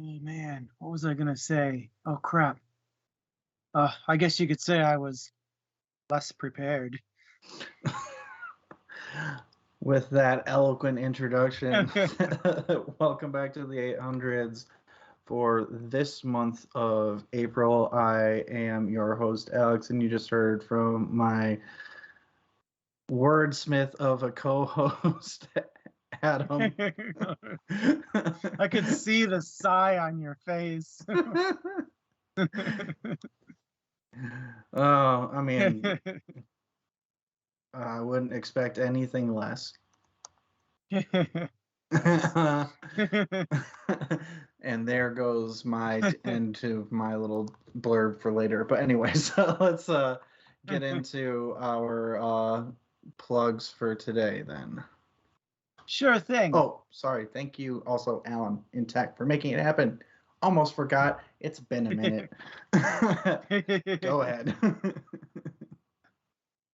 Oh man, what was I gonna say? Oh crap. I guess you could say I was less prepared. With that eloquent introduction, welcome back to the 800s. For this month of April, I am your host, Alex, and you just heard from my wordsmith of a co-host, Adam. I could see the sigh on your face. Oh, I mean, I wouldn't expect anything less. Nice. And there goes my end to my little blurb for later. But anyways, let's get into our plugs for today then. Sure thing. Oh, sorry. Thank you also, Alan, in tech, for making it happen. Almost forgot. It's been a minute. Go ahead.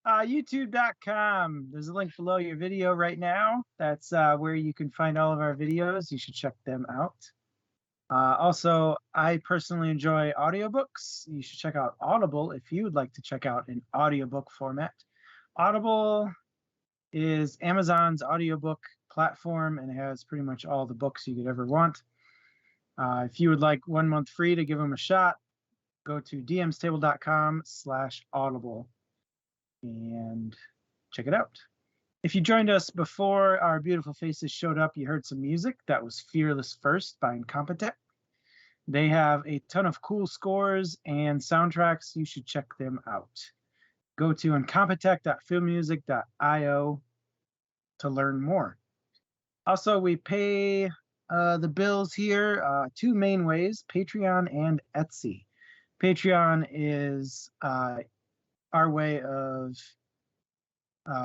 YouTube.com. There's a link below your video right now. That's where you can find all of our videos. You should check them out. Also, I personally enjoy audiobooks. You should check out Audible if you would like to check out an audiobook format. Audible is Amazon's audiobook platform and has pretty much all the books you could ever want. If you would like 1 month free to give them a shot, go to dmstable.com/audible and check it out. If you joined us before our beautiful faces showed up, you heard some music. That was Fearless First by Incompetech. They have a ton of cool scores and soundtracks. You should check them out. Go to incompetech.filmmusic.io to learn more. Also, we pay the bills here two main ways, Patreon and Etsy. Patreon is our way of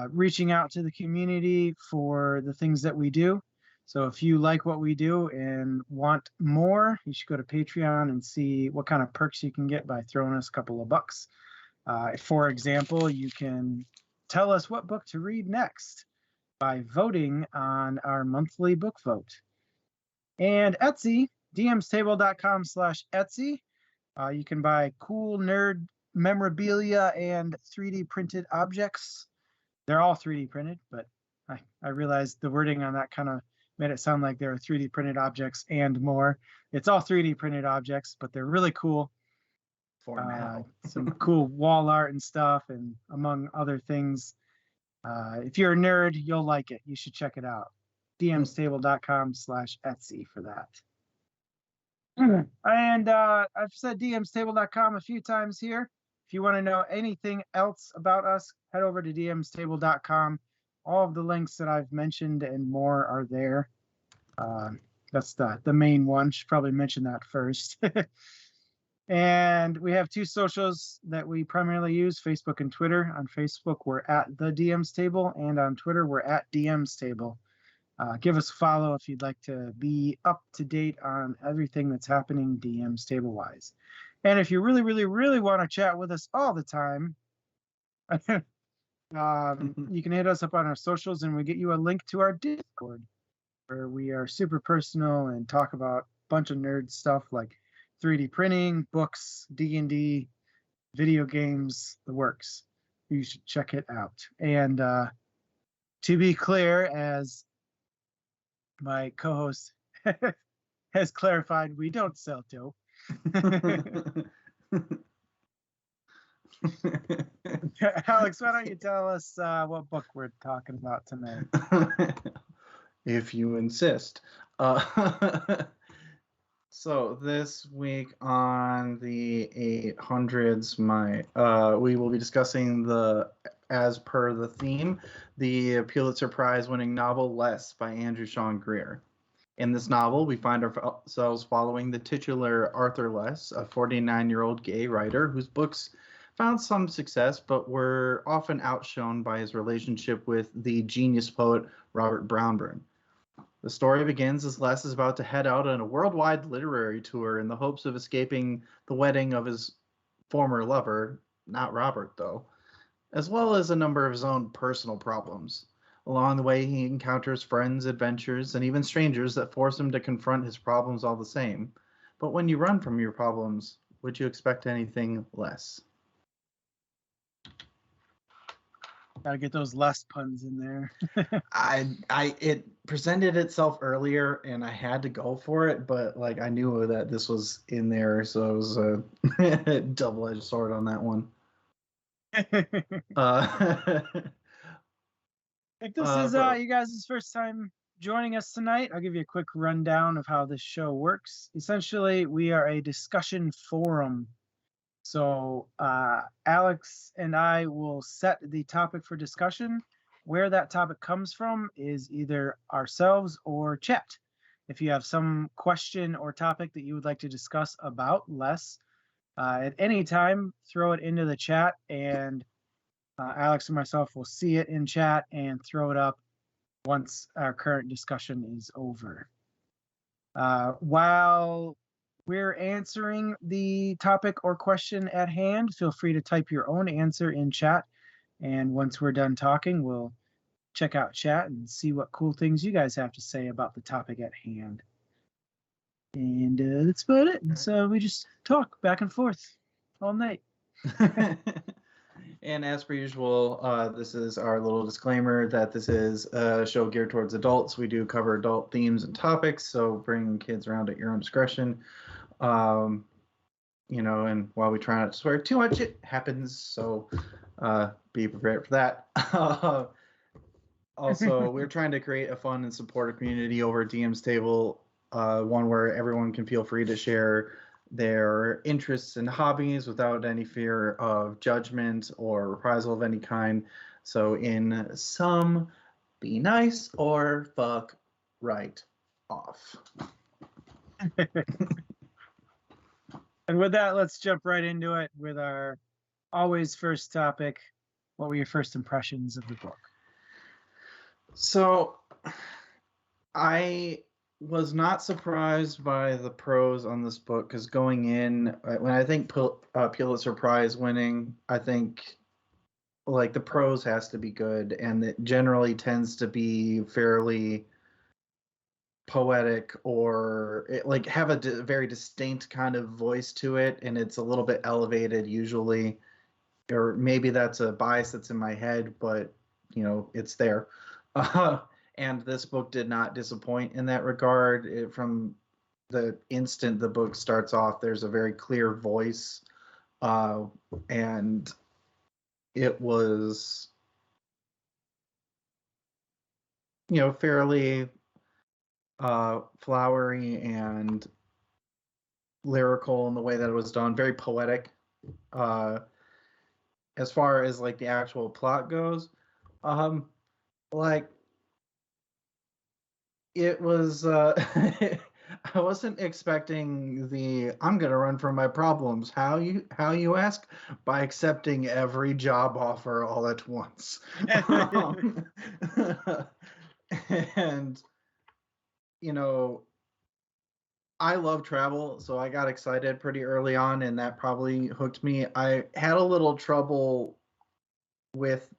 reaching out to the community for the things that we do. So if you like what we do and want more, you should go to Patreon and see what kind of perks you can get by throwing us a couple of bucks. For example, you can tell us what book to read next by voting on our monthly book vote. And Etsy, dmstable.com/Etsy. You can buy cool nerd memorabilia and 3D printed objects. They're all 3D printed, but I realized the wording on that kind of made it sound like there are 3D printed objects and more. It's all 3D printed objects, but they're really cool. For now. Some cool wall art and stuff, and among other things. If you're a nerd, you'll like it. You should check it out. dmstable.com/Etsy for that. And I've said dmstable.com a few times here. If you want to know anything else about us, head over to dmstable.com. All of the links that I've mentioned and more are there. That's the main one. Should probably mention that first. And we have two socials that we primarily use, Facebook and Twitter. On Facebook, we're at the DMs Table, and on Twitter, we're at DMs Table. Give us a follow if you'd like to be up to date on everything that's happening DMs Table wise. And if you really, really, really want to chat with us all the time, you can hit us up on our socials and we get you a link to our Discord, where we are super personal and talk about a bunch of nerd stuff like 3D printing, books, D&D, video games, the works. You should check it out. And to be clear, as my co-host has clarified, we don't sell dope. Alex, why don't you tell us what book we're talking about tonight? If you insist. So this week on the 800s, we will be discussing as per the theme, the Pulitzer Prize winning novel Less by Andrew Sean Greer. In this novel, we find ourselves following the titular Arthur Less, a 49-year-old gay writer whose books found some success, but were often outshone by his relationship with the genius poet Robert Brownburn. The story begins as Les is about to head out on a worldwide literary tour in the hopes of escaping the wedding of his former lover, not Robert though, as well as a number of his own personal problems. Along the way, he encounters friends, adventures, and even strangers that force him to confront his problems all the same. But when you run from your problems, would you expect anything less? Gotta get those less puns in there. It presented itself earlier, and I had to go for it, but like I knew that this was in there, so it was a double-edged sword on that one. If this is you guys' first time joining us tonight, I'll give you a quick rundown of how this show works. Essentially, we are a discussion forum. So Alex and I will set the topic for discussion. Where that topic comes from is either ourselves or chat. If you have some question or topic that you would like to discuss about less, at any time, throw it into the chat, and Alex and myself will see it in chat and throw it up once our current discussion is over. While we're answering the topic or question at hand, feel free to type your own answer in chat. And once we're done talking, we'll check out chat and see what cool things you guys have to say about the topic at hand. And that's about it. And so we just talk back and forth all night. And as per usual, this is our little disclaimer that this is a show geared towards adults. We do cover adult themes and topics, so bring kids around at your own discretion. And while we try not to swear too much, it happens, so be prepared for that. Also, we're trying to create a fun and supportive community over at DM's Table, one where everyone can feel free to share their interests and hobbies without any fear of judgment or reprisal of any kind. So in sum, be nice or fuck right off. And with that, let's jump right into it with our always first topic. What were your first impressions of the book? So I was not surprised by the prose on this book, because going in, when I think Pulitzer Prize winning, I think like the prose has to be good, and it generally tends to be fairly poetic, or like have a very distinct kind of voice to it, and it's a little bit elevated usually, or maybe that's a bias that's in my head, but it's there. And this book did not disappoint in that regard. From the instant the book starts off, there's a very clear voice, and it was fairly flowery and lyrical in the way that it was done, very poetic. As far as like the actual plot goes, like it was I wasn't expecting the "I'm gonna run from my problems" how you ask, by accepting every job offer all at once. And I love travel, so I got excited pretty early on, and that probably hooked me. I had a little trouble with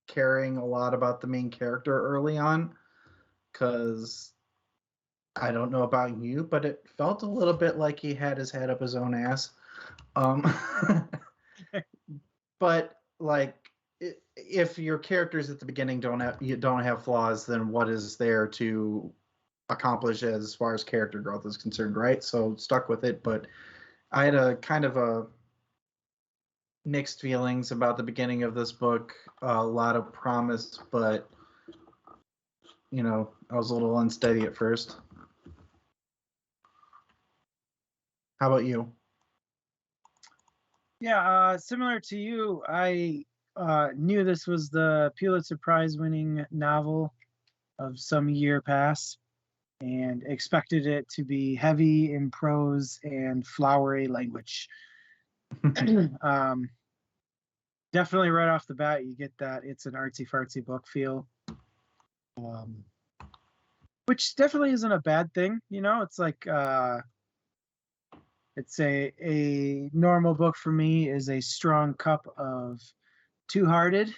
caring a lot about the main character early on, because I don't know about you, but it felt a little bit like he had his head up his own ass. But like, if your characters at the beginning don't have flaws, then what is there to accomplish as far as character growth is concerned, right? So stuck with it, but I had a kind of a mixed feelings about the beginning of this book. A lot of promise, but I was a little unsteady at first. How about you? Yeah, similar to you, I knew this was the Pulitzer Prize winning novel of some year past, and expected it to be heavy in prose and flowery language. Definitely right off the bat, you get that it's an artsy-fartsy book feel, which definitely isn't a bad thing. It's like it's a normal book for me is a strong cup of Two Hearted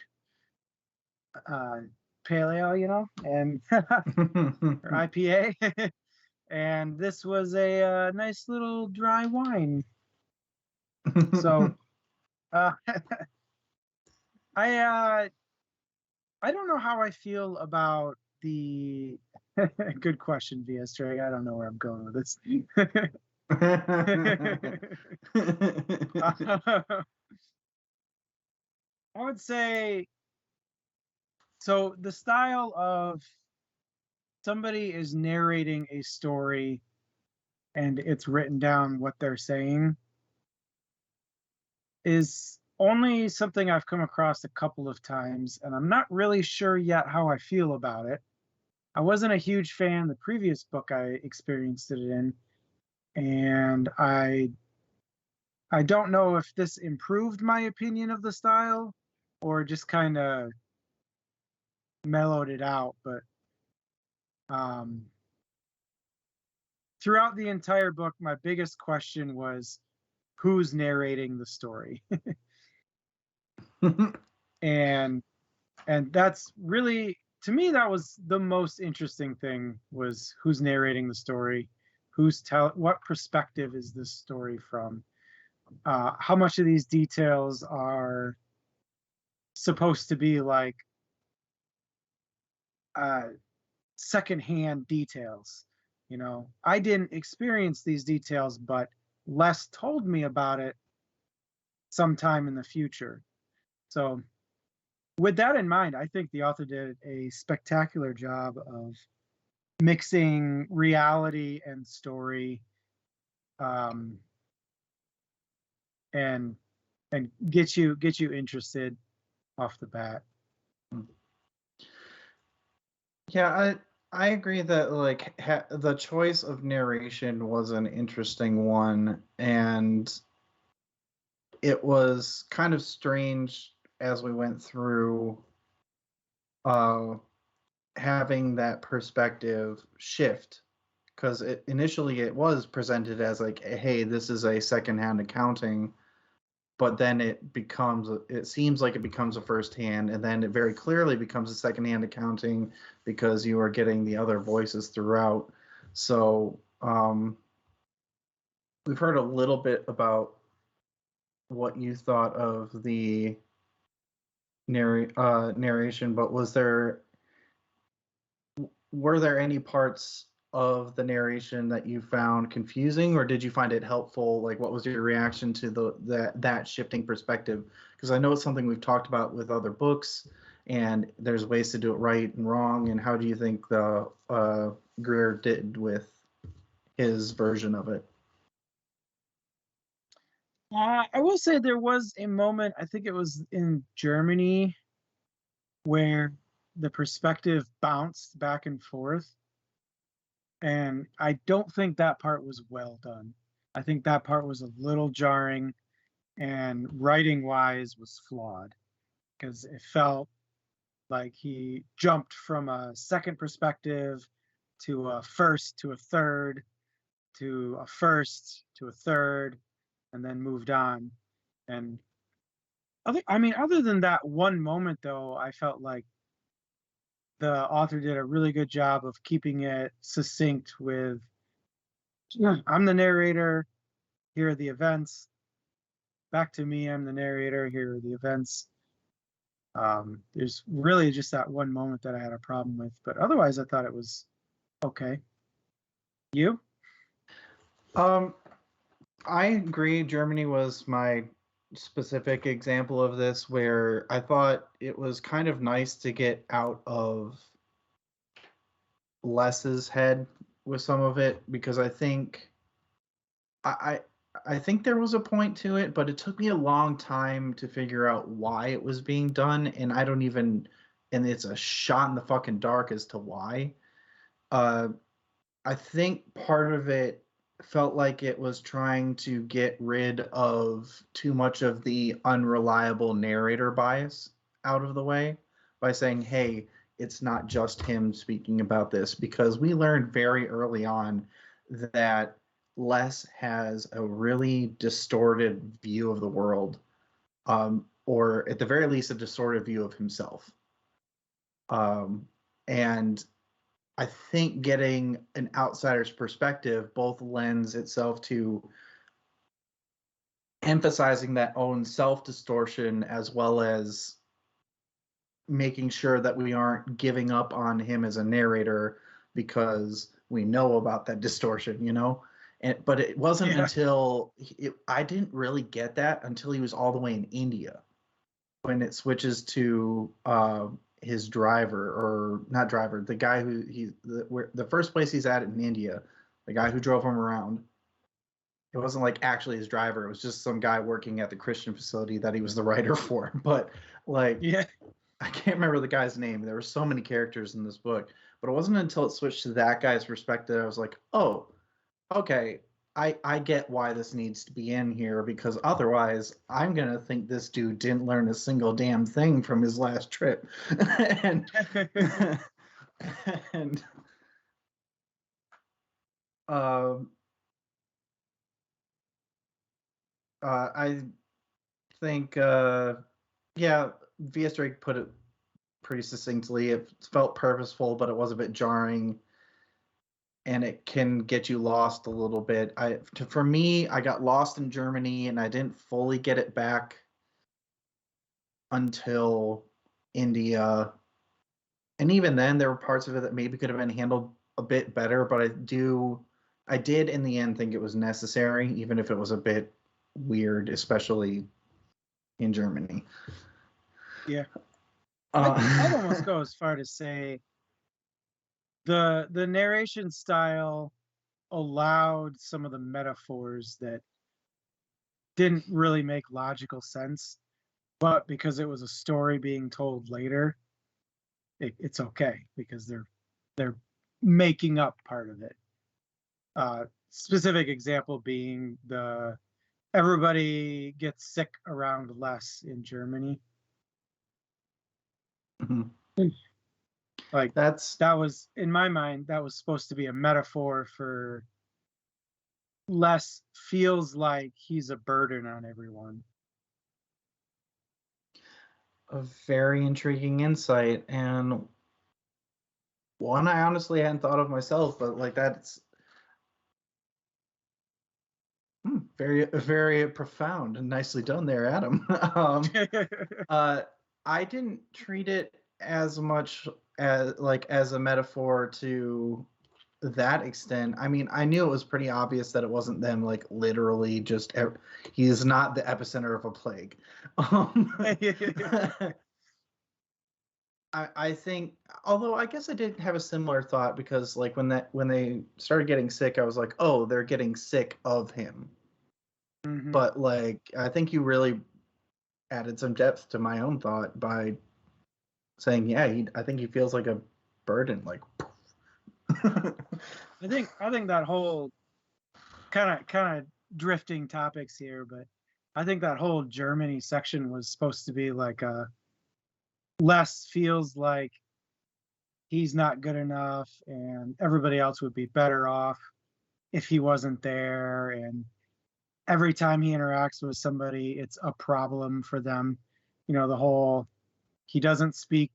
pale ale, and or IPA. and this was a nice little dry wine. So uh, I don't know how I feel about the. Good question, VS Drake. I don't know where I'm going with this. I would say so. The style of somebody is narrating a story and it's written down what they're saying is only something I've come across a couple of times, and I'm not really sure yet how I feel about it. I wasn't a huge fan the previous book I experienced it in, and I don't know if this improved my opinion of the style or just kind of mellowed it out, but um throughout the entire book my biggest question was who's narrating the story. and that's really, to me, that was the most interesting thing, was who's narrating the story, what perspective is this story from, how much of these details are supposed to be like uh secondhand details. I didn't experience these details, but Les told me about it sometime in the future. So with that in mind, I think the author did a spectacular job of mixing reality and story, um, and get you interested off the bat. Yeah, I agree that like the choice of narration was an interesting one, and it was kind of strange as we went through uh, having that perspective shift, because initially it was presented as like, hey, this is a secondhand accounting, but then it seems like it becomes a firsthand, and then it very clearly becomes a secondhand accounting because you are getting the other voices throughout. So we've heard a little bit about what you thought of the narration, but were there any parts of the narration that you found confusing, or did you find it helpful? Like, what was your reaction to that shifting perspective? Because I know it's something we've talked about with other books, and there's ways to do it right and wrong. And how do you think the Greer did with his version of it? I will say there was a moment, I think it was in Germany, where the perspective bounced back and forth. And I don't think that part was well done. I think that part was a little jarring, and writing wise was flawed, because it felt like he jumped from a second perspective to a first to a third to a first to a third, and then moved on. And other than that one moment, though, I felt like the author did a really good job of keeping it succinct with, yeah, I'm the narrator, here are the events. Back to me, I'm the narrator, here are the events. There's really just that one moment that I had a problem with, but otherwise I thought it was okay. You? I agree. Germany was my specific example of this, where I thought it was kind of nice to get out of Les's head with some of it, because I I think there was a point to it, but it took me a long time to figure out why it was being done, and I don't even, and it's a shot in the fucking dark as to why. Uh, I think part of it felt like it was trying to get rid of too much of the unreliable narrator bias out of the way by saying, hey, it's not just him speaking about this, because we learned very early on that Les has a really distorted view of the world, or at the very least, a distorted view of himself. And I think getting an outsider's perspective both lends itself to emphasizing that own self distortion as well as making sure that we aren't giving up on him as a narrator because we know about that distortion, you know? But it wasn't until I didn't really get that until he was all the way in India when it switches to his driver, or not driver, the guy who the first place he's at in India, the guy who drove him around. It wasn't like actually his driver. It was just some guy working at the Christian facility that he was the writer for. But like, Yeah. I can't remember the guy's name. There were so many characters in this book, but it wasn't until it switched to that guy's perspective I was like, oh, okay, I get why this needs to be in here, because otherwise I'm gonna think this dude didn't learn a single damn thing from his last trip. and and um I think yeah, V.S. Drake put it pretty succinctly. It felt purposeful, but it was a bit jarring, and it can get you lost a little bit. For me, I got lost in Germany, and I didn't fully get it back until India. And even then, there were parts of it that maybe could have been handled a bit better. But I did in the end think it was necessary, even if it was a bit weird, especially in Germany. Yeah. I'd almost go as far to say the narration style allowed some of the metaphors that didn't really make logical sense, but because it was a story being told later, it's okay because they're making up part of it. Specific example being the everybody gets sick around less in Germany. Mm-hmm. Like that was, in my mind, that was supposed to be a metaphor for less feels like he's a burden on everyone. A very intriguing insight, and one I honestly hadn't thought of myself, but like that's very, very profound and nicely done there, Adam. I didn't treat it as much as a metaphor to that extent. I mean, I knew it was pretty obvious that it wasn't them like literally just he is not the epicenter of a plague. I think, although I guess I did have a similar thought, because like when they started getting sick, I was like, oh, they're getting sick of him. Mm-hmm. But like, I think you really added some depth to my own thought by saying, yeah, I think he feels like a burden. Like, I think that whole kind of drifting topics here, but I think that whole Germany section was supposed to be like a Les feels like he's not good enough and everybody else would be better off if he wasn't there, and every time he interacts with somebody it's a problem for them. You know, the whole he doesn't speak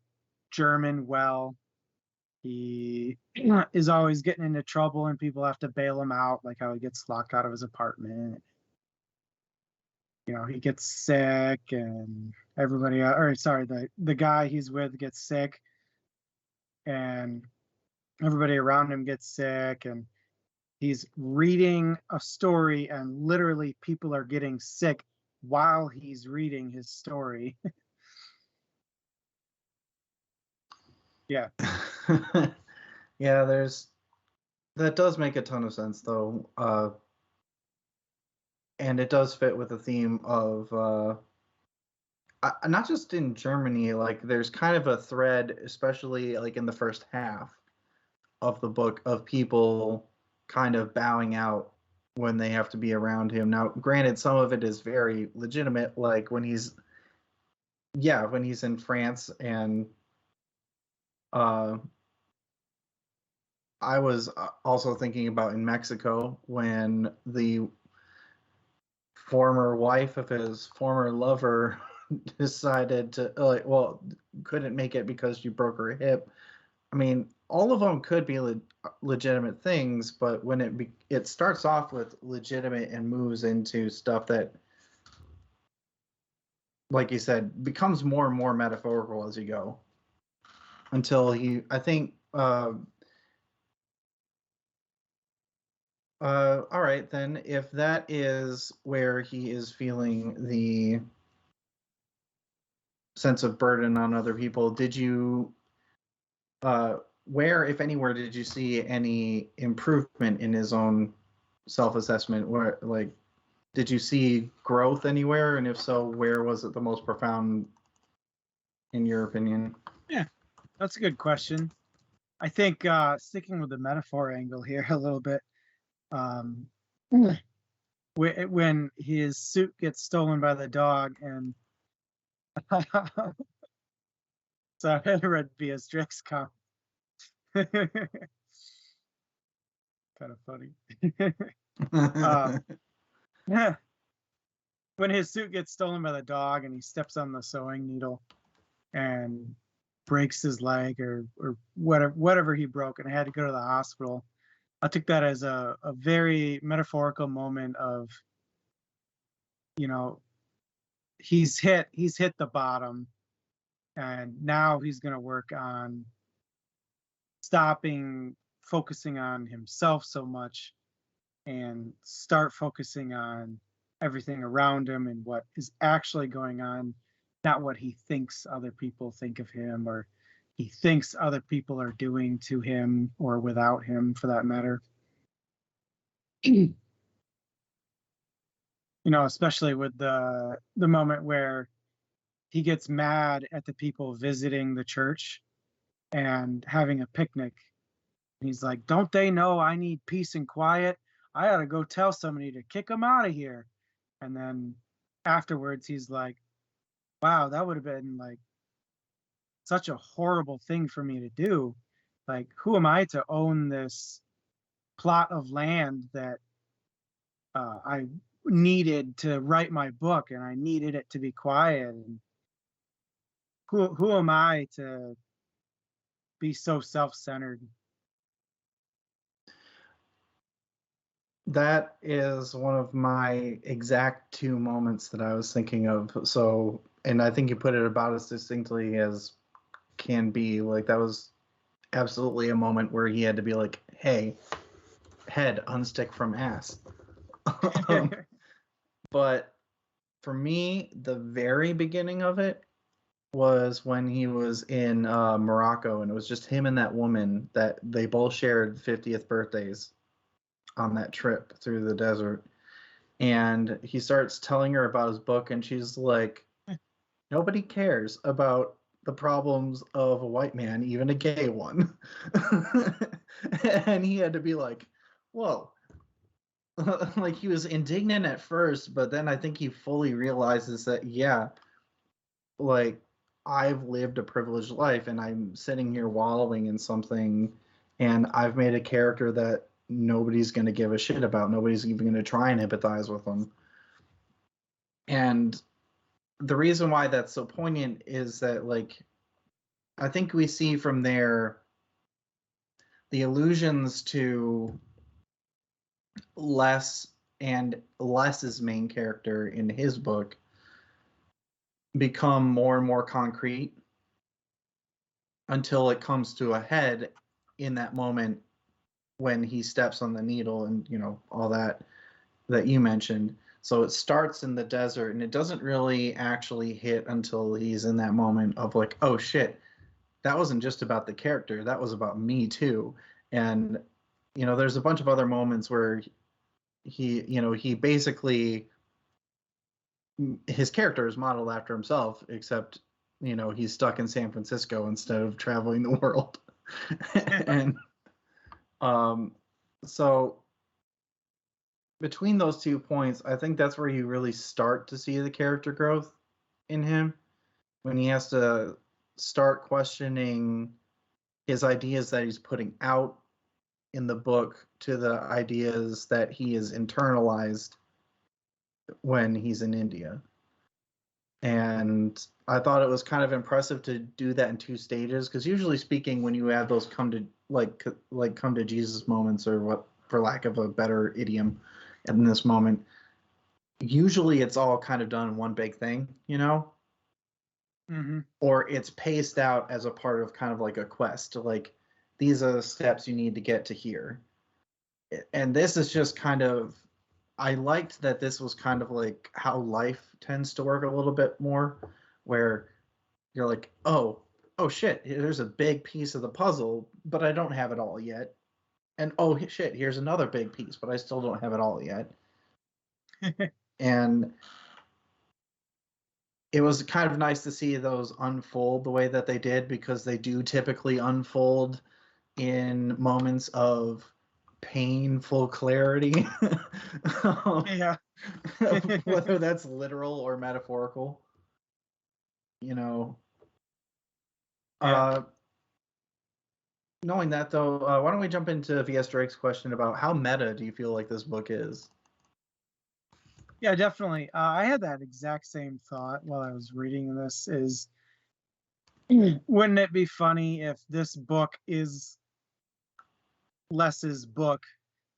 German well, he is always getting into trouble and people have to bail him out, like how he gets locked out of his apartment. You know, he gets sick and everybody, or sorry, the guy he's with gets sick and everybody around him gets sick, and he's reading a story and literally people are getting sick while he's reading his story. Yeah. Yeah, that does make a ton of sense though. And it does fit with the theme of not just in Germany, like there's kind of a thread, especially like in the first half of the book, of people kind of bowing out when they have to be around him. Now, granted, some of it is very legitimate, like when he's in France, and I was also thinking about in Mexico when the former wife of his former lover decided to couldn't make it because she broke her hip, I mean, all of them could be legitimate things, but when it starts off with legitimate and moves into stuff that, like you said, becomes more and more metaphorical as you go, until I think. All right, then, if that is where he is feeling the sense of burden on other people, did you, where, if anywhere, did you see any improvement in his own self-assessment? Where, like, did you see growth anywhere? And if so, where was it the most profound, in your opinion? Yeah, that's a good question. I think sticking with the metaphor angle here a little bit, um, when his suit gets stolen by the dog, and so I had read Beatrix come. Kind of funny. um, yeah, when his suit gets stolen by the dog and he steps on the sewing needle and breaks his leg or whatever he broke and had to go to the hospital. I took that as a very metaphorical moment of, you know, he's hit the bottom, and now he's going to work on stopping focusing on himself so much and start focusing on everything around him and what is actually going on, not what he thinks other people think of him or he thinks other people are doing to him or without him, for that matter. Especially with the moment where he gets mad at the people visiting the church and having a picnic. He's like, "Don't they know I need peace and quiet? I ought to go tell somebody to kick them out of here." And then afterwards, he's like, "Wow, that would have been like such a horrible thing for me to do. Like, who am I to own this plot of land that I needed to write my book and I needed it to be quiet? And who am I to be so self-centered?" That is one of my exact two moments that I was thinking of. So, and I think you put it about as distinctly as can be. Like, that was absolutely a moment where he had to be like, "Hey, head, unstick from ass." But for me, the very beginning of it was when he was in Morocco, and it was just him and that woman that they both shared 50th birthdays on that trip through the desert. And he starts telling her about his book, and she's like, "Nobody cares about the problems of a white man, even a gay one." And he had to be like, "Whoa." Like, he was indignant at first, but then I think he fully realizes that, yeah, like, I've lived a privileged life and I'm sitting here wallowing in something, and I've made a character that nobody's going to give a shit about. Nobody's even going to try and empathize with them. And the reason why that's so poignant is that, like, I think we see from there the allusions to Les and Les's main character in his book become more and more concrete until it comes to a head in that moment when he steps on the needle and, all that you mentioned. So it starts in the desert, and it doesn't really actually hit until he's in that moment of like, oh shit, that wasn't just about the character, that was about me too. And there's a bunch of other moments where he basically, his character is modeled after himself, except he's stuck in San Francisco instead of traveling the world. And so between those 2 points, I think that's where you really start to see the character growth in him, when he has to start questioning his ideas that he's putting out in the book to the ideas that he has internalized when he's in India. And I thought it was kind of impressive to do that in 2 stages, because usually speaking, when you have those come to Jesus moments, or what, for lack of a better idiom, in this moment, usually it's all kind of done in one big thing, Mm-hmm. or it's paced out as a part of kind of like a quest. Like, these are the steps you need to get to here. And this is just kind of, I liked that this was kind of like how life tends to work a little bit more, where you're like, oh shit, there's a big piece of the puzzle, but I don't have it all yet. And oh shit, here's another big piece, but I still don't have it all yet. And it was kind of nice to see those unfold the way that they did, because they do typically unfold in moments of painful clarity. Yeah. Whether that's literal or metaphorical, you know. Yeah. Knowing that, though, why don't we jump into V.S. Drake's question about how meta do you feel like this book is? Yeah, definitely. I had that exact same thought while I was reading this. Is wouldn't it be funny if this book is Les's book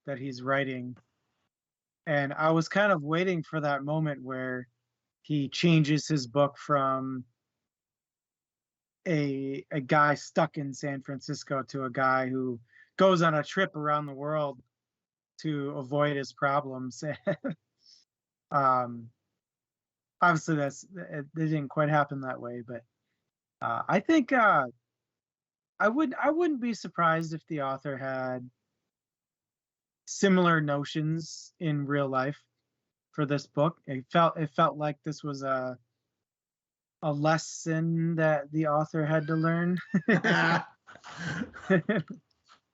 that he's writing? And I was kind of waiting for that moment where he changes his book from a guy stuck in San Francisco to a guy who goes on a trip around the world to avoid his problems. um, Obviously, they didn't quite happen that way, but I think I wouldn't be surprised if the author had similar notions in real life for this book. It felt like this was a lesson that the author had to learn.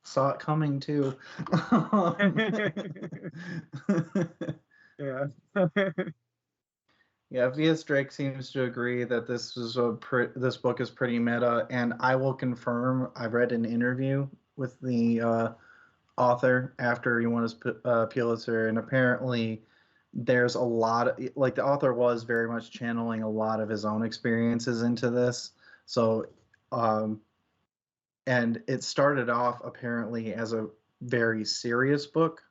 Saw it coming too. Yeah. Yeah, V.S. Drake seems to agree that this book is pretty meta, and I will confirm. I read an interview with the author after he won his Pulitzer, and apparently there's a lot of, like, the author was very much channeling a lot of his own experiences into this. So, and it started off apparently as a very serious book,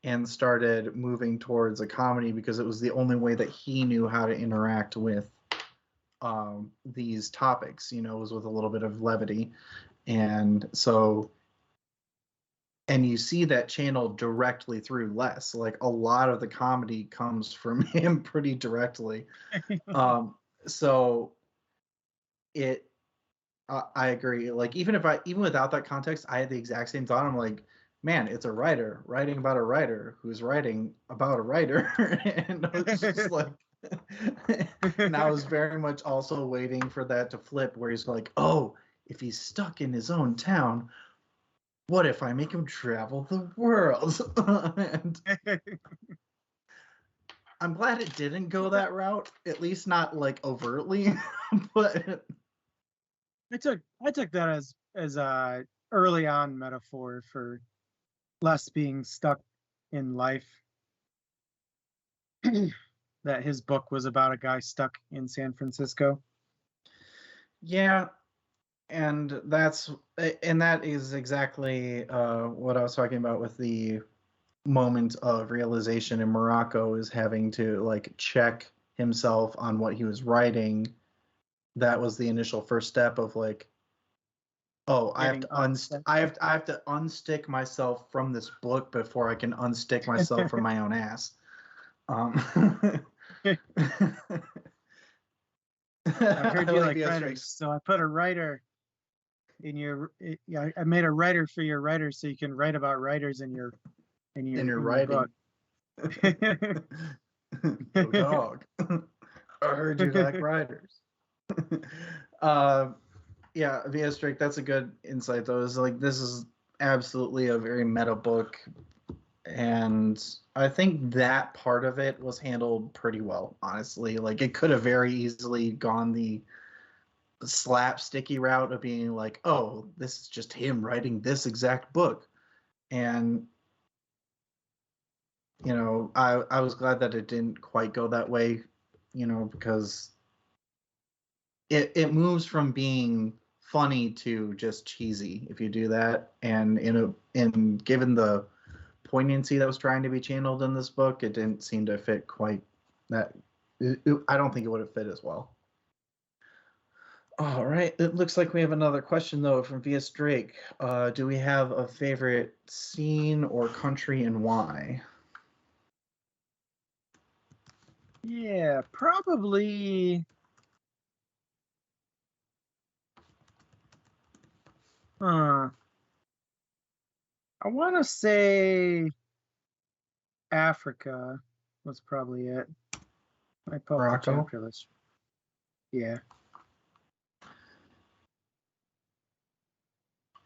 and started moving towards a comedy because it was the only way that he knew how to interact with these topics, was with a little bit of levity. And so, and you see that channel directly through Les. Like, a lot of the comedy comes from him pretty directly. So it, I agree. Like, even without that context, I had the exact same thought. I'm like, man, it's a writer writing about a writer who's writing about a writer. And I was just like, and I was very much also waiting for that to flip, where he's like, oh, if he's stuck in his own town, what if I make him travel the world? And I'm glad it didn't go that route, at least not like overtly. But I took that as a early on metaphor for Les being stuck in life. That his book was about a guy stuck in San Francisco. yeah, and that is exactly what I was talking about with the moment of realization in Morocco, is having to like check himself on what he was writing. That was the initial first step of like, oh, I have Getting to unstuck. I have to unstick myself from this book before I can unstick myself from my own ass. I heard you like the writers, so I put a writer in your. Yeah, I made a writer for your writers, so you can write about writers in your in your in writing. Yo, dog. I heard you like writers. Yeah, V.S. Drake, that's a good insight, though. Is like, this is absolutely a very meta book, and I think that part of it was handled pretty well, honestly. Like, it could have very easily gone the slapsticky route of being like, oh, this is just him writing this exact book. And I was glad that it didn't quite go that way. because it moves from being funny to just cheesy if you do that. And given the poignancy that was trying to be channeled in this book, it didn't seem to fit quite that. I don't think it would have fit as well. All right. It looks like we have another question, though, from V.S. Drake. Do we have a favorite scene or country and why? Yeah, probably. I want to say Africa was probably it. I pull up the Morocco? chapter list. Yeah.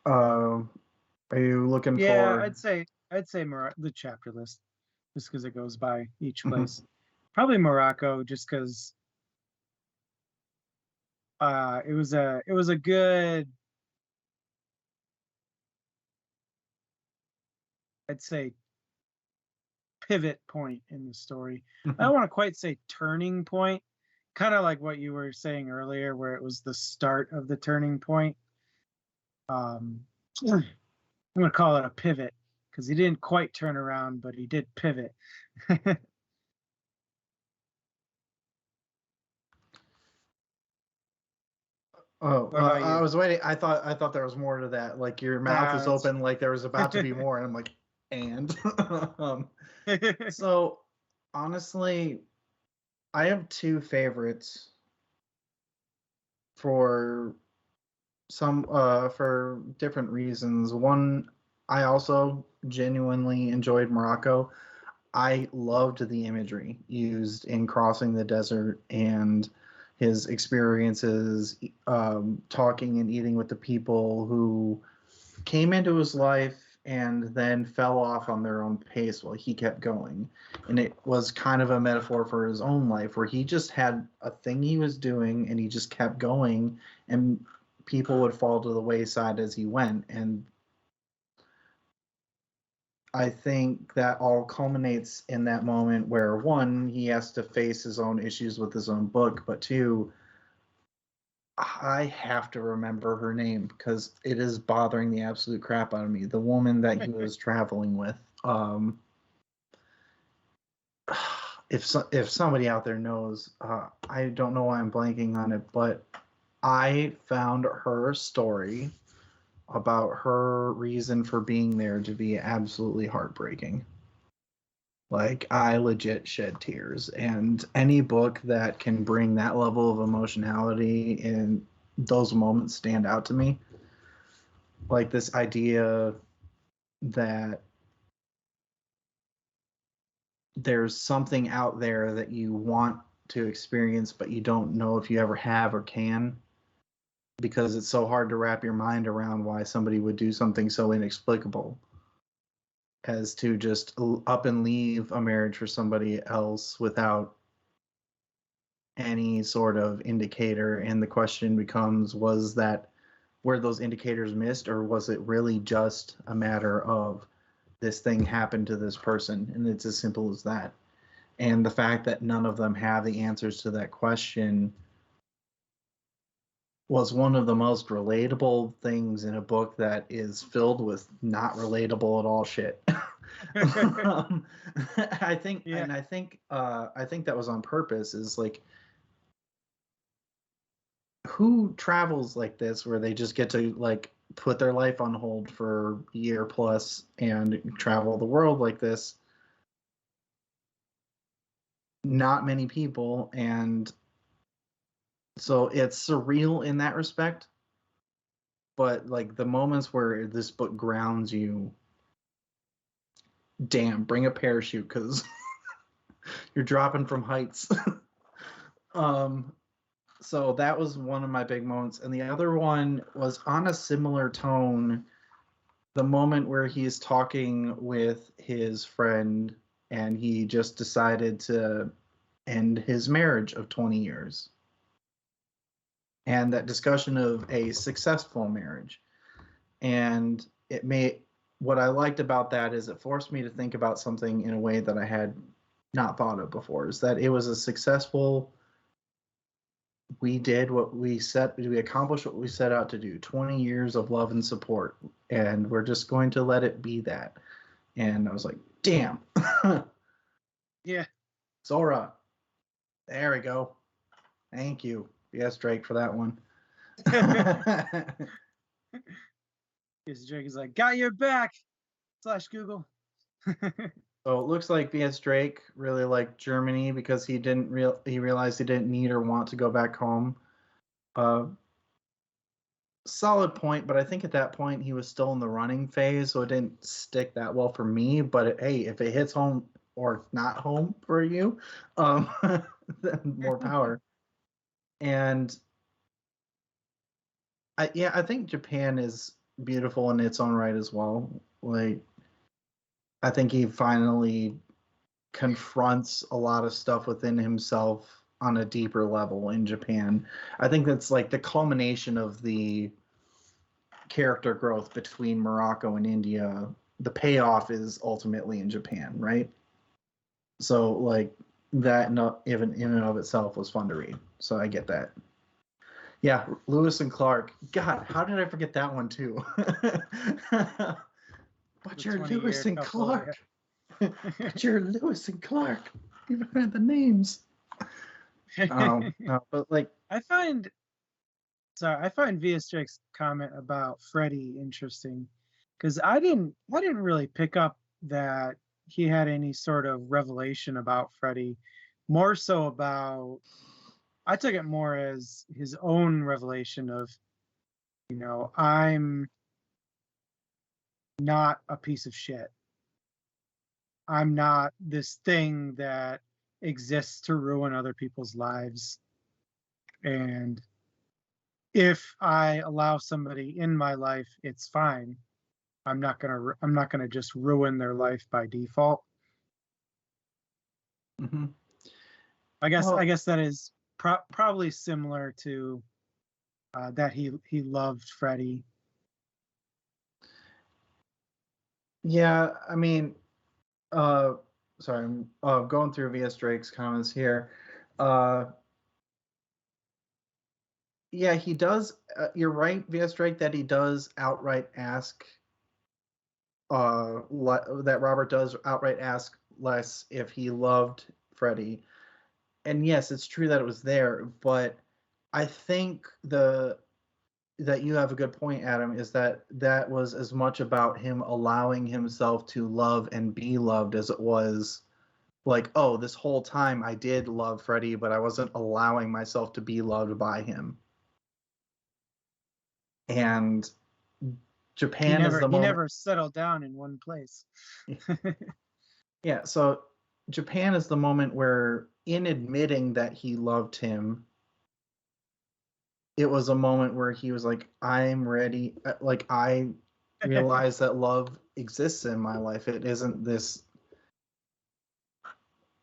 Are you looking Yeah, for? I'd say the chapter list, just because it goes by each place. Probably Morocco, just because it was a good, I'd say, pivot point in the story. I don't want to quite say turning point, kind of like what you were saying earlier, where it was the start of the turning point. I'm gonna call it a pivot because he didn't quite turn around, but he did pivot. Oh, What about I you? was waiting. I thought there was more to that. Like your mouth was That's open, like there was about to be more, and I'm like, and. So, honestly, I have two favorites for for different reasons. One, I also genuinely enjoyed Morocco. I loved the imagery used in crossing the desert and his experiences talking and eating with the people who came into his life and then fell off on their own pace while he kept going. And it was kind of a metaphor for his own life where he just had a thing he was doing and he just kept going, and people would fall to the wayside as he went. And I think that all culminates in that moment where, one, he has to face his own issues with his own book, but two, I have to remember her name because it is bothering the absolute crap out of me. The woman that he was traveling with. If somebody out there knows, I don't know why I'm blanking on it, but I found her story about her reason for being there to be absolutely heartbreaking. Like, I legit shed tears, and any book that can bring that level of emotionality in those moments stand out to me. Like this idea that there's something out there that you want to experience, but you don't know if you ever have or can, because it's so hard to wrap your mind around why somebody would do something so inexplicable as to just up and leave a marriage for somebody else without any sort of indicator. And the question becomes, were those indicators missed, or was it really just a matter of this thing happened to this person? And it's as simple as that. And the fact that none of them have the answers to that question was one of the most relatable things in a book that is filled with not relatable at all shit. I think, Yeah. and I think that was on purpose. Is like, who travels like this where they just get to like put their life on hold for a year plus and travel the world like this? Not many people. And so it's surreal in that respect, but like the moments where this book grounds you, damn, bring a parachute because you're dropping from heights. um so that was one of my big moments, and the other one was on a similar tone. The moment where he's talking with his friend and he just decided to end his marriage of 20 years, and that discussion of a successful marriage. And it made, what I liked about that is it forced me to think about something in a way that I had not thought of before, is that it was a successful we did what we accomplished what we set out to do. 20 years of love and support, and we're just going to let it be that. And I was like, damn. Yeah. Sora. There we go. Thank you. Yes, Drake, for that one. Yes, Drake is like, got your back. / Google. So it looks like VS Drake really liked Germany because he realized he didn't need or want to go back home. Solid point, but I think at that point he was still in the running phase, so it didn't stick that well for me. But hey, if it hits home or not home for you, then more power. And I think Japan is beautiful in its own right as well. Like, I think he finally confronts a lot of stuff within himself on a deeper level in Japan. I think that's like the culmination of the character growth between Morocco and India. The payoff is ultimately in Japan, right? So like that, not even in and of itself, was fun to read. So I get that. Yeah, Lewis and Clark. God, how did I forget that one too? But you're Lewis and Clark. But you're Lewis and Clark. Even read the names. No, but like I find VS Drake's comment about Freddy interesting, because I didn't really pick up that he had any sort of revelation about Freddy. More so about, I took it more as his own revelation of, I'm not a piece of shit. I'm not this thing that exists to ruin other people's lives. And if I allow somebody in my life, it's fine. I'm not gonna just ruin their life by default. mm-hmm. I guess that is probably similar to that he loved Freddy. Yeah, I mean, sorry, I'm going through VS Drake's comments here. Yeah, he does. You're right, VS Drake, that he does outright ask. That Robert does outright ask Les if he loved Freddy, and yes, it's true that it was there. But I think that you have a good point, Adam, is that was as much about him allowing himself to love and be loved as it was like, oh, this whole time I did love Freddy, but I wasn't allowing myself to be loved by him. And Japan is the moment. He never settled down in one place. Yeah, so Japan is the moment where, in admitting that he loved him, it was a moment where he was like, I'm ready. Like, I realize that love exists in my life. It isn't this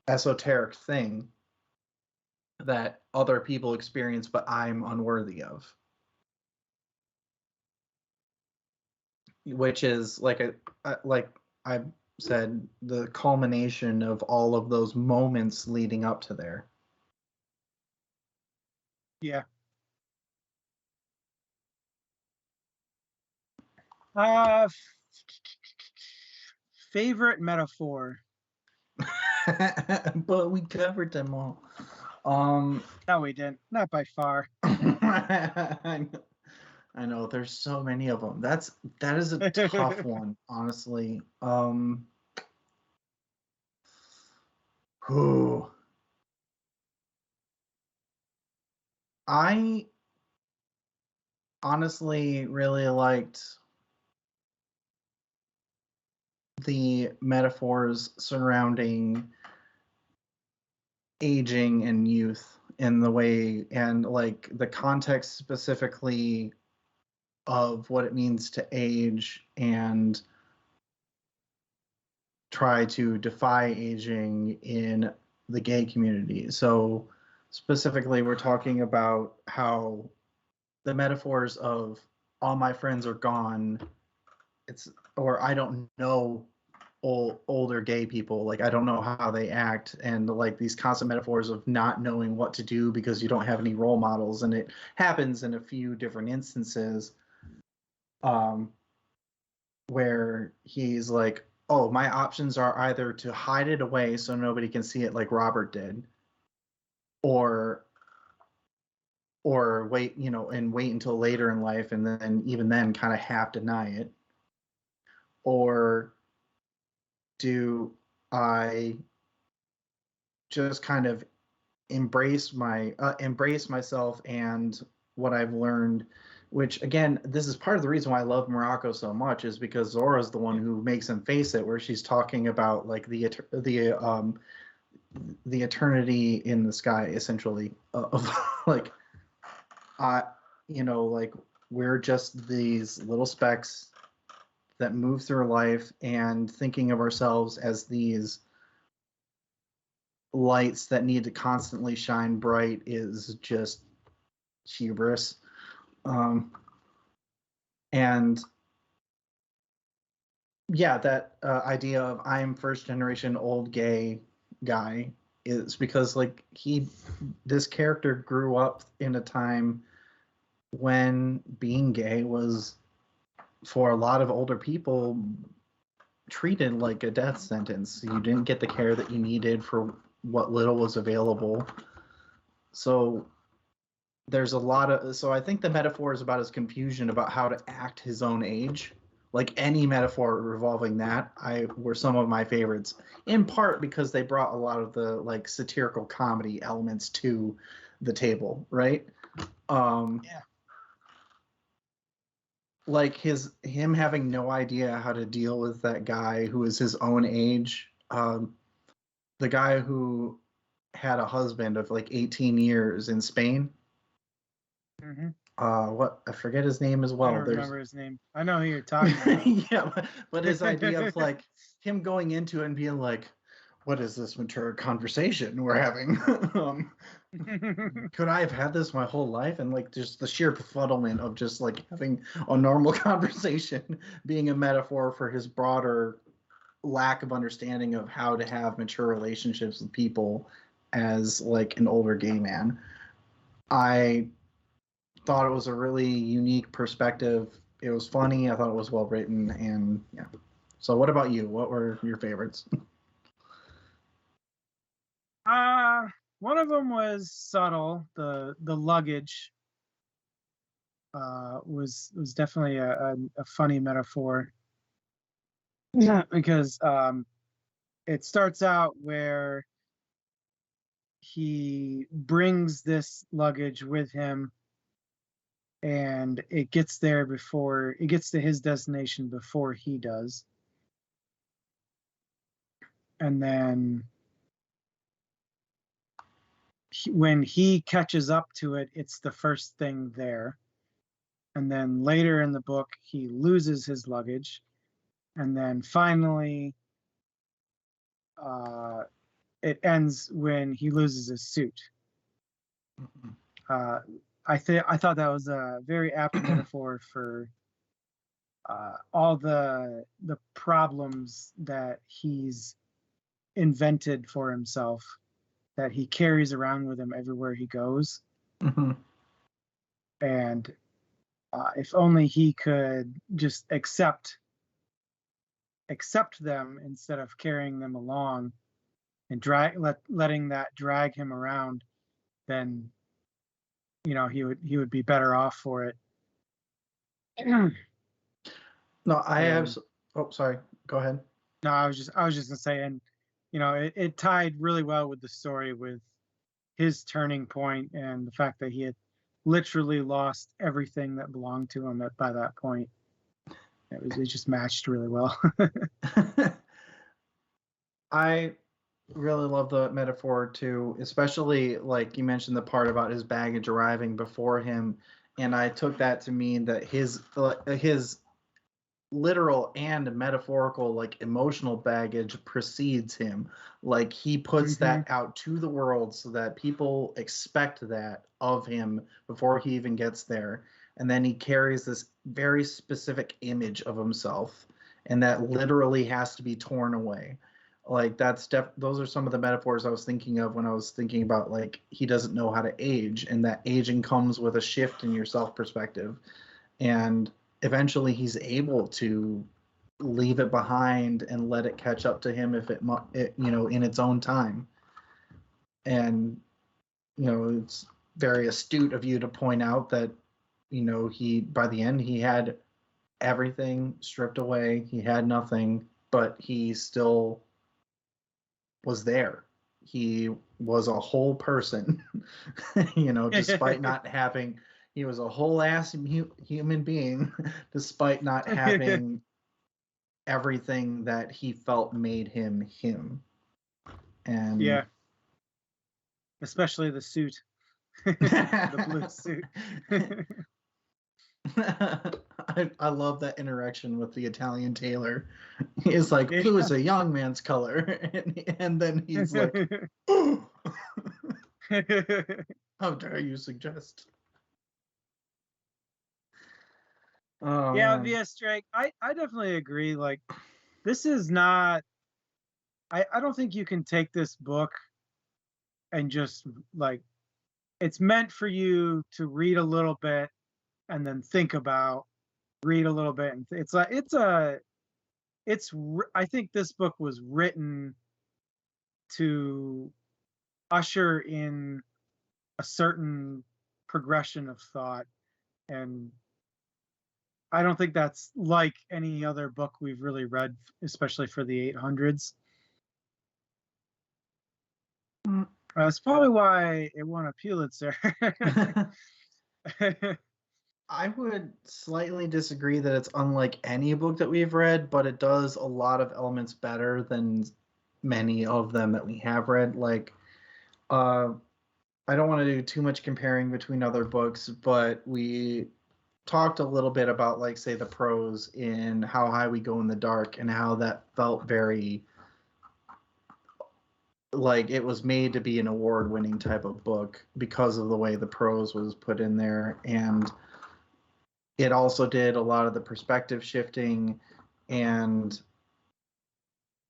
esoteric thing that other people experience, but I'm unworthy of. Which is like I said, the culmination of all of those moments leading up to there. Yeah. Favorite metaphor. But we covered them all. No, we didn't. Not by far. I know there's so many of them. That is a tough one, honestly. Who? I honestly really liked the metaphors surrounding aging and youth in the way, and like the context specifically of what it means to age and try to defy aging in the gay community. So specifically, we're talking about how the metaphors of all my friends are gone, or I don't know older gay people. Like, I don't know how they act, and like these constant metaphors of not knowing what to do because you don't have any role models, and it happens in a few different instances where he's like, oh, my options are either to hide it away so nobody can see it like Robert did, or wait, and wait until later in life, and then even then kind of half deny it, or do I just kind of embrace myself and what I've learned, which again, this is part of the reason why I love Morocco so much, is because Zora's the one who makes him face it, where she's talking about like the eternity in the sky, essentially, of like, like we're just these little specks that move through life, and thinking of ourselves as these lights that need to constantly shine bright is just hubris. And yeah, that idea of I'm first generation old gay guy is because like this character grew up in a time when being gay was, for a lot of older people, treated like a death sentence. You didn't get the care that you needed for what little was available. So there's a lot of, so I think the metaphor is about his confusion about how to act his own age. Like any metaphor revolving that, were some of my favorites, in part because they brought a lot of the like satirical comedy elements to the table, right? Yeah. Like him having no idea how to deal with that guy who is his own age. The guy who had a husband of like 18 years in Spain. Mm-hmm. What, I forget his name as well. I don't remember his name. I know who you're talking about. Yeah, but his idea of like him going into it and being like, what is this mature conversation we're having? Could I have had this my whole life? And like just the sheer befuddlement of just like having a normal conversation being a metaphor for his broader lack of understanding of how to have mature relationships with people as like an older gay man. I thought it was a really unique perspective. It was funny. I thought it was well written, and yeah. So what about you? What were your favorites? One of them was subtle. The luggage was definitely a funny metaphor. Yeah, because it starts out where he brings this luggage with him, and it gets there before it gets to his destination before he does. And then when he catches up to it, it's the first thing there. And then later in the book, he loses his luggage. And then finally, it ends when he loses his suit. I thought that was a very apt metaphor for all the problems that he's invented for himself, that he carries around with him everywhere he goes. Mm-hmm. And if only he could just accept them instead of carrying them along and letting that drag him around, then he would be better off for it. No, I have. Oh, sorry. Go ahead. No, I was just gonna say, and it tied really well with the story, with his turning point and the fact that he had literally lost everything that belonged to him by that point. It just matched really well. I really love the metaphor too, especially like you mentioned the part about his baggage arriving before him, and I took that to mean that his literal and metaphorical like emotional baggage precedes him. Like he puts that out to the world so that people expect that of him before he even gets there, and then he carries this very specific image of himself, and that literally has to be torn away. Like those are some of the metaphors I was thinking of when I was thinking about like he doesn't know how to age, and that aging comes with a shift in your self perspective, and eventually he's able to leave it behind and let it catch up to him if it in its own time. And it's very astute of you to point out that he by the end he had everything stripped away, he had nothing, but he still was there. He was a whole person, despite not having, he was a whole ass human being, despite not having everything that he felt made him him. And yeah, especially the suit, the blue suit. I love that interaction with the Italian tailor. He's like, blue is a young man's color. And then he's like, oh, how dare you suggest? Oh, yeah, man. V.S. Drake, I definitely agree. Like, this is not, I don't think you can take this book and just like, it's meant for you to read a little bit and then think about, read a little bit. And I think this book was written to usher in a certain progression of thought. And I don't think that's like any other book we've really read, especially for the 800s. That's probably why it won a Pulitzer. I would slightly disagree that it's unlike any book that we've read, but it does a lot of elements better than many of them that we have read. Like, I don't want to do too much comparing between other books, but we talked a little bit about, like, say, the prose in How High We Go in the Dark, and how that felt very like it was made to be an award-winning type of book because of the way the prose was put in there. And it also did a lot of the perspective shifting, and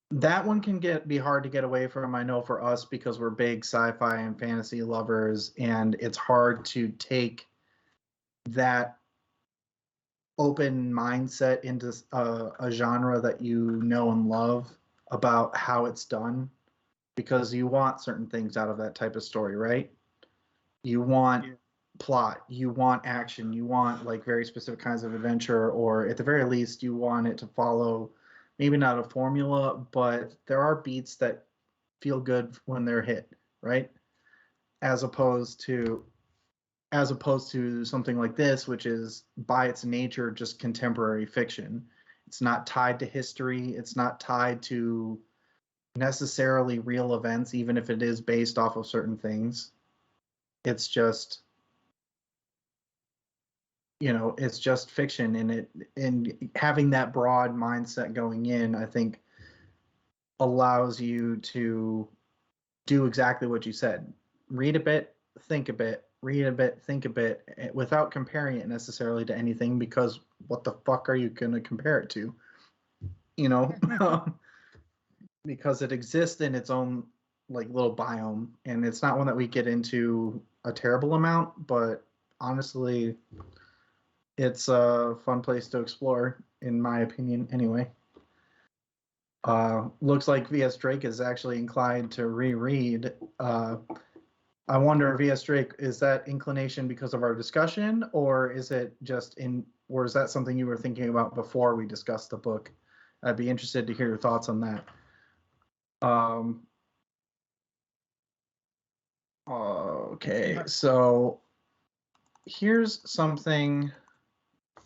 that one can be hard to get away from, I know, for us, because we're big sci-fi and fantasy lovers, and it's hard to take that open mindset into a genre that you know and love about how it's done, because you want certain things out of that type of story, right? You want plot, you want action, you want like very specific kinds of adventure, or at the very least you want it to follow maybe not a formula, but there are beats that feel good when they're hit, right? As opposed to something like this, which is by its nature just contemporary fiction. It's not tied to history, it's not tied to necessarily real events, even if it is based off of certain things. It's just it's just fiction, and having that broad mindset going in, I think, allows you to do exactly what you said. Read a bit, think a bit, read a bit, think a bit, without comparing it necessarily to anything, because what the fuck are you going to compare it to? Because it exists in its own like little biome, and it's not one that we get into a terrible amount, but honestly, it's a fun place to explore, in my opinion, anyway. Looks like V.S. Drake is actually inclined to reread. I wonder, V.S. Drake, is that inclination because of our discussion, or is it or is that something you were thinking about before we discussed the book? I'd be interested to hear your thoughts on that. Okay, so here's something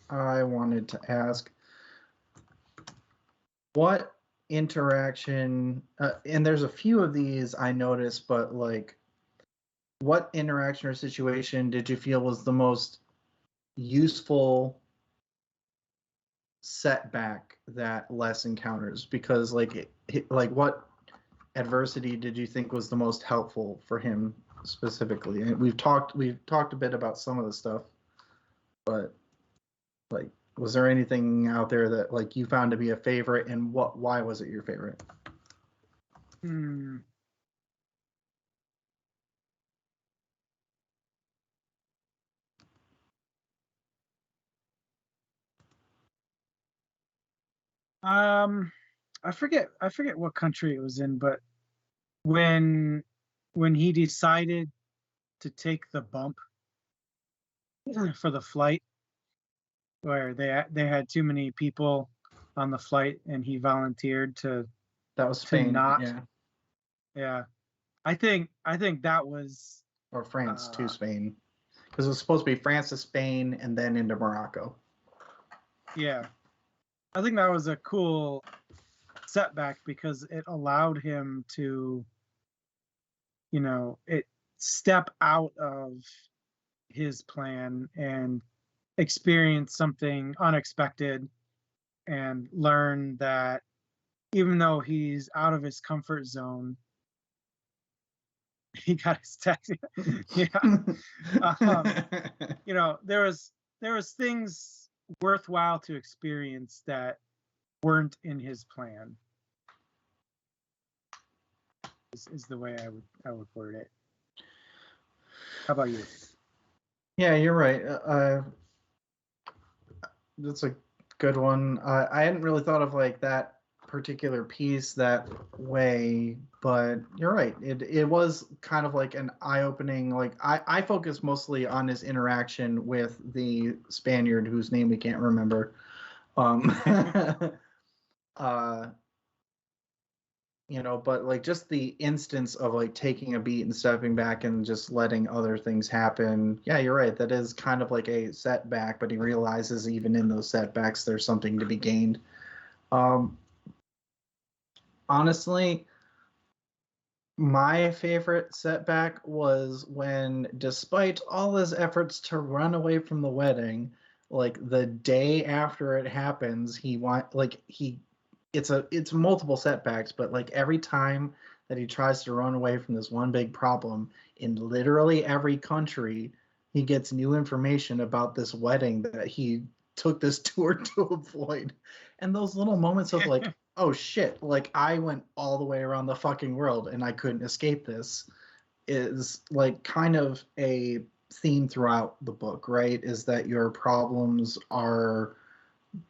I wanted to ask. What interaction, and there's a few of these I noticed, but like, what interaction or situation did you feel was the most useful setback that Les encounters? Because like, what adversity did you think was the most helpful for him specifically? And we've talked a bit about some of the stuff, but like, Was there anything out there that like you found to be a favorite, and why was it your favorite? Hmm. I forget what country it was in, but when he decided to take the bump for the flight, where they had too many people on the flight, and he volunteered to That was Spain, not. yeah, Yeah, I think that was or France to Spain, because it was supposed to be France to Spain and then into Morocco. yeah, I think that was a cool setback because it allowed him to, it step out of his plan and experience something unexpected and learn that even though he's out of his comfort zone, he got his taxi. Yeah. There was things worthwhile to experience that weren't in his plan. Is the way I would word it. How about you? Yeah, you're right. That's a good one. I hadn't really thought of like that particular piece that way, but you're right. It was kind of like an eye-opening. Like I focus mostly on his interaction with the Spaniard whose name we can't remember. uh, but like just the instance of like taking a beat and stepping back and just letting other things happen. Yeah, you're right. That is kind of like a setback, but he realizes even in those setbacks, there's something to be gained. Honestly, my favorite setback was when, despite all his efforts to run away from the wedding, like the day after it happens, it's multiple setbacks, but like every time that he tries to run away from this one big problem in literally every country, he gets new information about this wedding that he took this tour to avoid. And those little moments of like, oh shit, like I went all the way around the fucking world and I couldn't escape this, is like kind of a theme throughout the book, right? Is that your problems are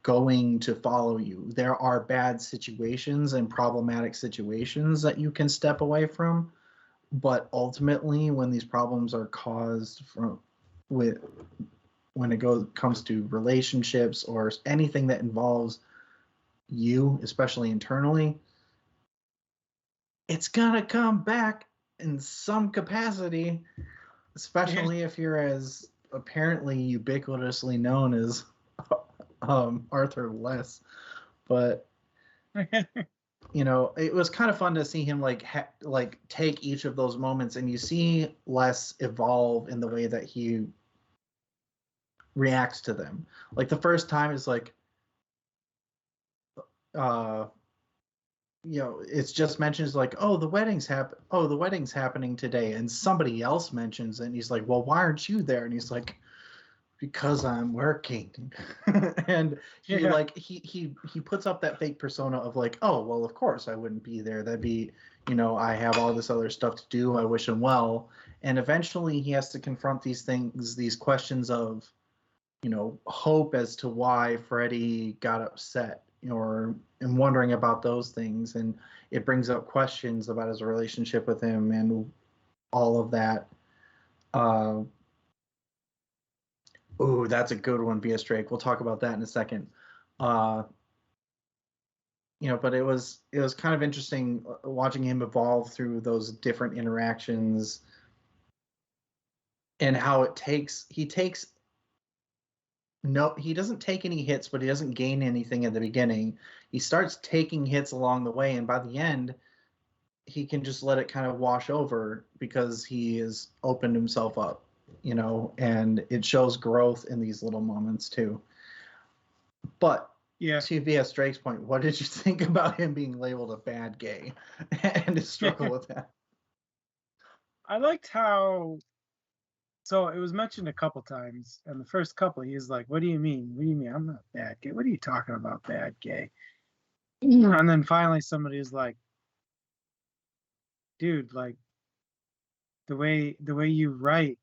going to follow you. There are bad situations and problematic situations that you can step away from, but ultimately when these problems are caused when it comes to relationships or anything that involves you, especially internally, it's gonna come back in some capacity, especially if you're as apparently ubiquitously known as Arthur Less. But it was kind of fun to see him like take each of those moments, and you see Les evolve in the way that he reacts to them. Like the first time is like, it's just mentions like, oh, the wedding's happening today, and somebody else mentions it, and he's like, well, why aren't you there? And he's like, because I'm working. And he puts up that fake persona of like, oh, well, of course I wouldn't be there. That'd be, I have all this other stuff to do. I wish him well. And eventually he has to confront these things, these questions of, hope as to why Freddie got upset, and wondering about those things. And it brings up questions about his relationship with him and all of that. Oh, that's a good one, B.S. Drake. We'll talk about that in a second. But it was kind of interesting watching him evolve through those different interactions and how he doesn't take any hits, but he doesn't gain anything at the beginning. He starts taking hits along the way, and by the end, he can just let it kind of wash over because he has opened himself up, and it shows growth in these little moments too. But to V.S. Drake's point, what did you think about him being labeled a bad gay and his struggle with that? I liked how So it was mentioned a couple times, and the first couple, he's like, "What do you mean? What do you mean? I'm not bad gay. What are you talking about, bad gay?" And then finally, somebody's like, "Dude, like the way you write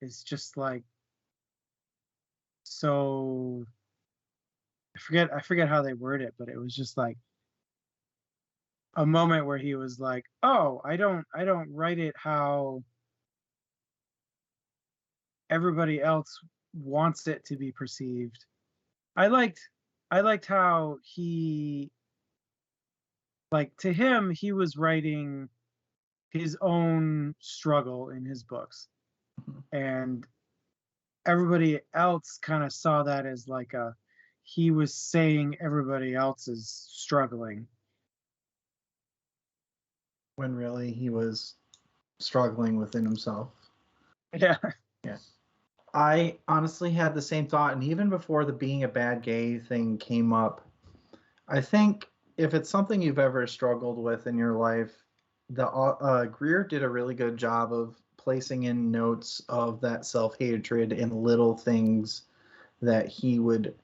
is just like so." I forget how they word it, but it was just like a moment where he was like, "Oh, I don't write it how everybody else wants it to be perceived." I liked I liked how he, like, to him he was writing his own struggle in his books, and everybody else kind of saw that as like a he was saying everybody else is struggling. When really he was struggling within himself. Yeah. Yeah. I honestly had the same thought, and even before the being a bad gay thing came up, I think if it's something you've ever struggled with in your life, the Greer did a really good job of placing in notes of that self-hatred in little things that he would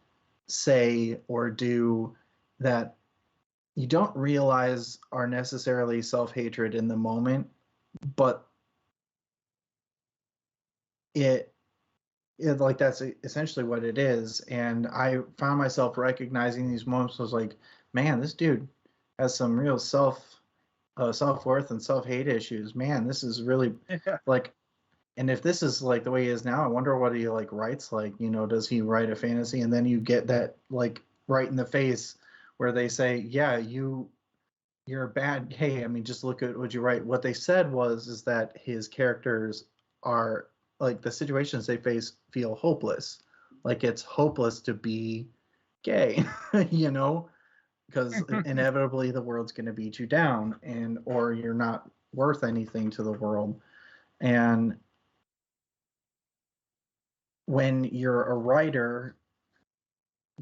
say or do that you don't realize are necessarily self-hatred in the moment, but it like that's essentially what it is. And I found myself recognizing these moments. I was like, man, this dude has some real self-worth and self-hate issues. Man, this is really Yeah. like, and if this is like the way he is now, I wonder what he like writes. Like, does he write a fantasy? And then you get that like right in the face where they say, yeah, you're a bad gay. I mean, just look at what you write. What they said is that his characters are like the situations they face feel hopeless. Like it's hopeless to be gay, because inevitably the world's going to beat you down or you're not worth anything to the world. And when you're a writer,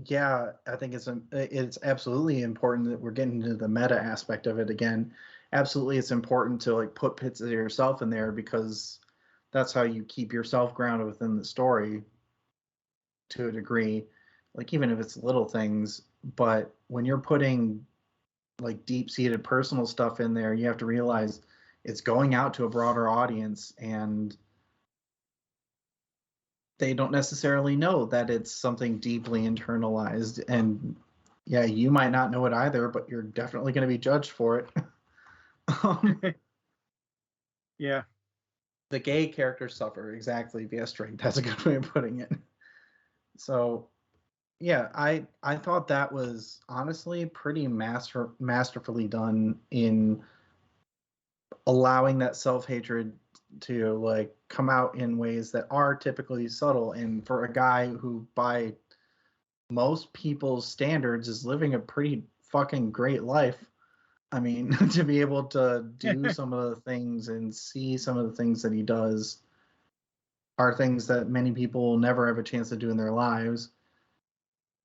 yeah, I think it's absolutely important that we're getting into the meta aspect of it again. Absolutely, it's important to like put bits of yourself in there because that's how you keep yourself grounded within the story to a degree. Like even if it's little things, but when you're putting like deep-seated personal stuff in there, you have to realize it's going out to a broader audience and they don't necessarily know that it's something deeply internalized. And yeah, you might not know it either, but you're definitely going to be judged for it. Yeah. The gay characters suffer, exactly, via straight. That's a good way of putting it. So yeah, I thought that was honestly pretty masterfully done in allowing that self-hatred to like come out in ways that are typically subtle. And for a guy who by most people's standards is living a pretty fucking great life, I mean, to be able to do some of the things and see some of the things that he does are things that many people will never have a chance to do in their lives,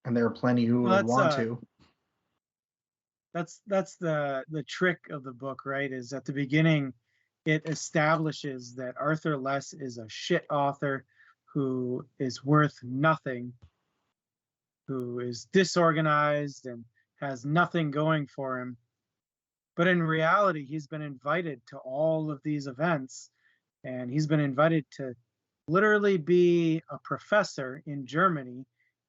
and there are plenty who Well, would want to. that's the trick of the book, right? Is at the beginning it establishes that Arthur Less is a shit author who is worth nothing, who is disorganized and has nothing going for him. But in reality, he's been invited to all of these events, and he's been invited to literally be a professor in Germany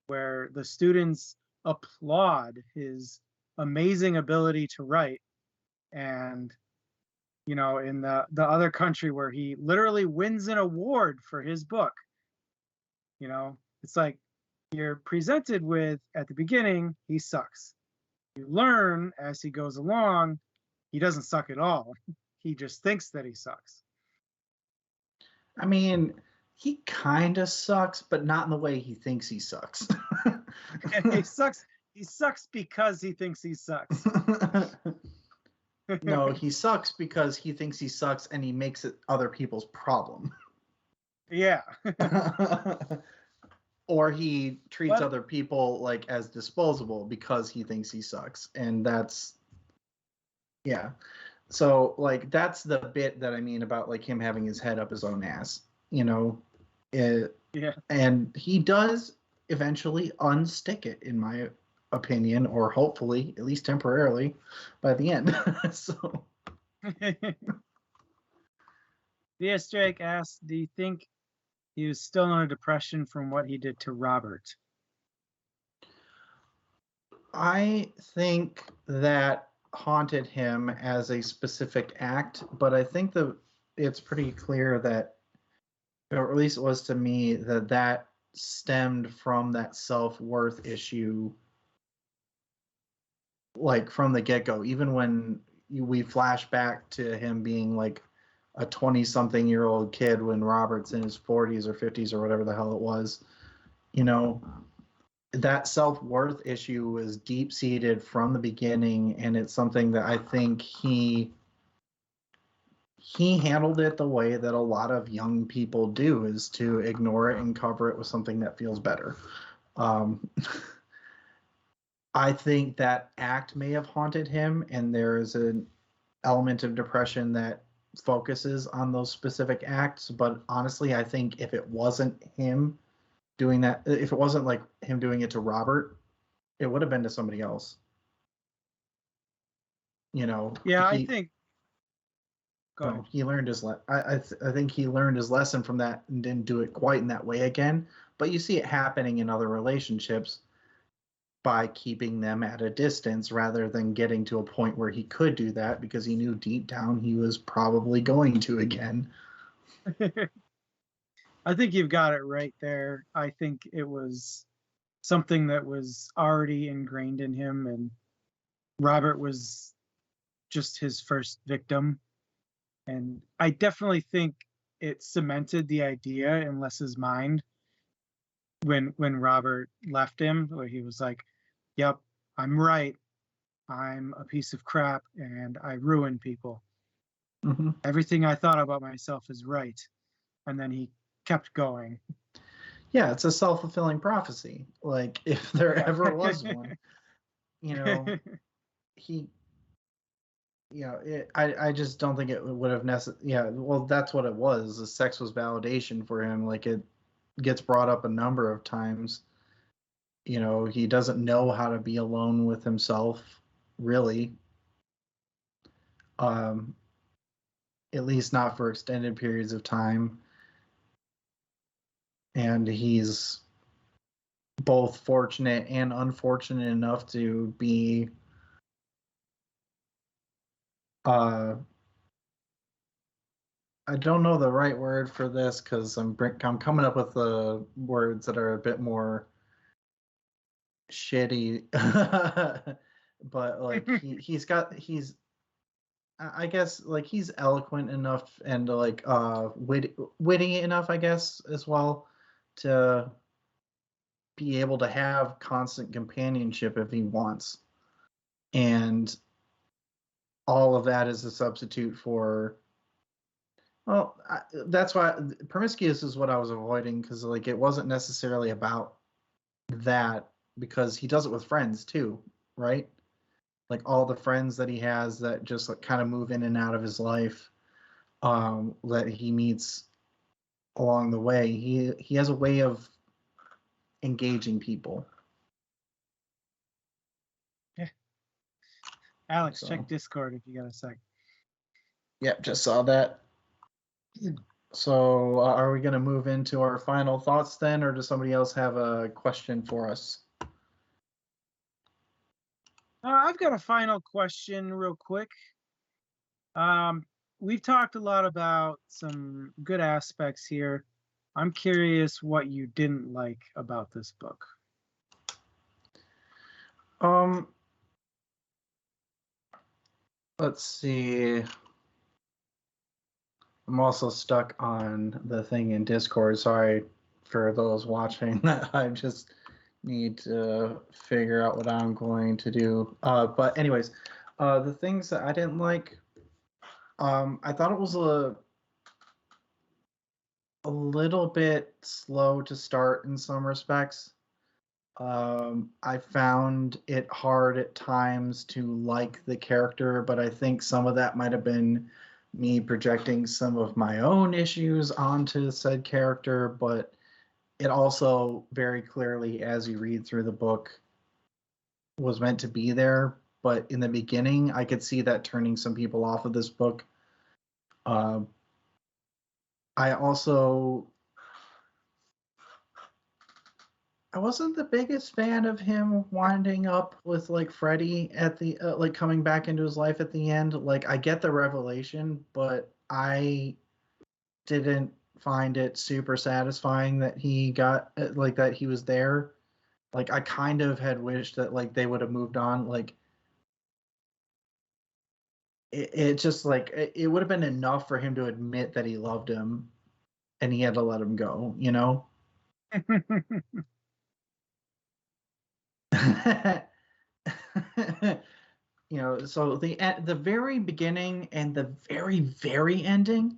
where the students applaud his amazing ability to write. And in the other country where he literally wins an award for his book, it's like you're presented with at the beginning, he sucks. You learn as he goes along, he doesn't suck at all. He just thinks that he sucks. I mean, he kind of sucks, but not in the way he thinks he sucks. He sucks. He sucks because he thinks he sucks. No, he sucks because he thinks he sucks and he makes it other people's problem. Yeah. Or he treats other people like as disposable because he thinks he sucks. And that's, yeah. So like that's the bit that I mean about like him having his head up his own ass. you know, Yeah. and he does eventually unstick it, in my opinion, or hopefully, at least temporarily, by the end. So, DS Drake asked, do you think he was still in a depression from what he did to Robert? I think that haunted him as a specific act, but I think that it's pretty clear that, or at least it was to me, that stemmed from that self-worth issue, like from the get-go. Even when we flash back to him being like a 20-something-year-old kid when Robert's in his 40s or 50s or whatever the hell it was, you know, that self-worth issue was deep-seated from the beginning, and it's something that I think he handled it the way that a lot of young people do, is to ignore it and cover it with something that feels better. I think that act may have haunted him, and there is an element of depression that focuses on those specific acts. But honestly, I think if it wasn't him doing that, if it wasn't like him doing it to Robert, it would have been to somebody else. You know, Yeah, I think. Go ahead. he learned his I think he learned his lesson from that and didn't do it quite in that way again. But you see it happening in other relationships by keeping them at a distance rather than getting to a point where he could do that, because he knew deep down he was probably going to again. I think you've got it right there. I think it was something that was already ingrained in him, and Robert was just his first victim. And I definitely think it cemented the idea in Les's mind when Robert left him, where he was like, "Yep, I'm right. I'm a piece of crap, and I ruin people. Mm-hmm. Everything I thought about myself is right." And then he kept going. Yeah, it's a self-fulfilling prophecy. Like, if there ever was one, you know, he, I just don't think it would have necessarily. Yeah, well, that's what it was. The sex was validation for him. Like, it gets brought up a number of times. You know, he doesn't know how to be alone with himself, really. Um, at least not for extended periods of time. And he's both fortunate and unfortunate enough to be I don't know the right word for this, because I'm coming up with the words that are a bit more shitty. But like he's I guess, like, he's eloquent enough and like witty enough, I guess, as well, to be able to have constant companionship if he wants. And all of that is a substitute for, well, that's why promiscuous is what I was avoiding, because like it wasn't necessarily about that, because he does it with friends too, right? Like all the friends that he has that just like kind of move in and out of his life, that he meets along the way. He has a way of engaging people. Yeah. Alex, So, check Discord if you got a sec. Yep, just saw that. So, are we going to move into our final thoughts then, or does somebody else have a question for us? I've got a final question real quick. We've talked a lot about some good aspects here. I'm curious what you didn't like about this book. Let's see. I'm also stuck on the thing in Discord. Sorry for those watching. I just need to figure out what I'm going to do. But anyways, the things that I didn't like, I thought it was a little bit slow to start in some respects. I found it hard at times to like the character, but I think some of that might have been me projecting some of my own issues onto said character, but it also very clearly, as you read through the book, was meant to be there. But in the beginning, I could see that turning some people off of this book. I wasn't the biggest fan of him winding up with like Freddy at the like coming back into his life at the end. Like I get the revelation, but I didn't find it super satisfying that he got like that he was there. Like I kind of had wished that like they would have moved on. Like it just like it would have been enough for him to admit that he loved him, and he had to let him go. You know. You know, so the very beginning and the very ending,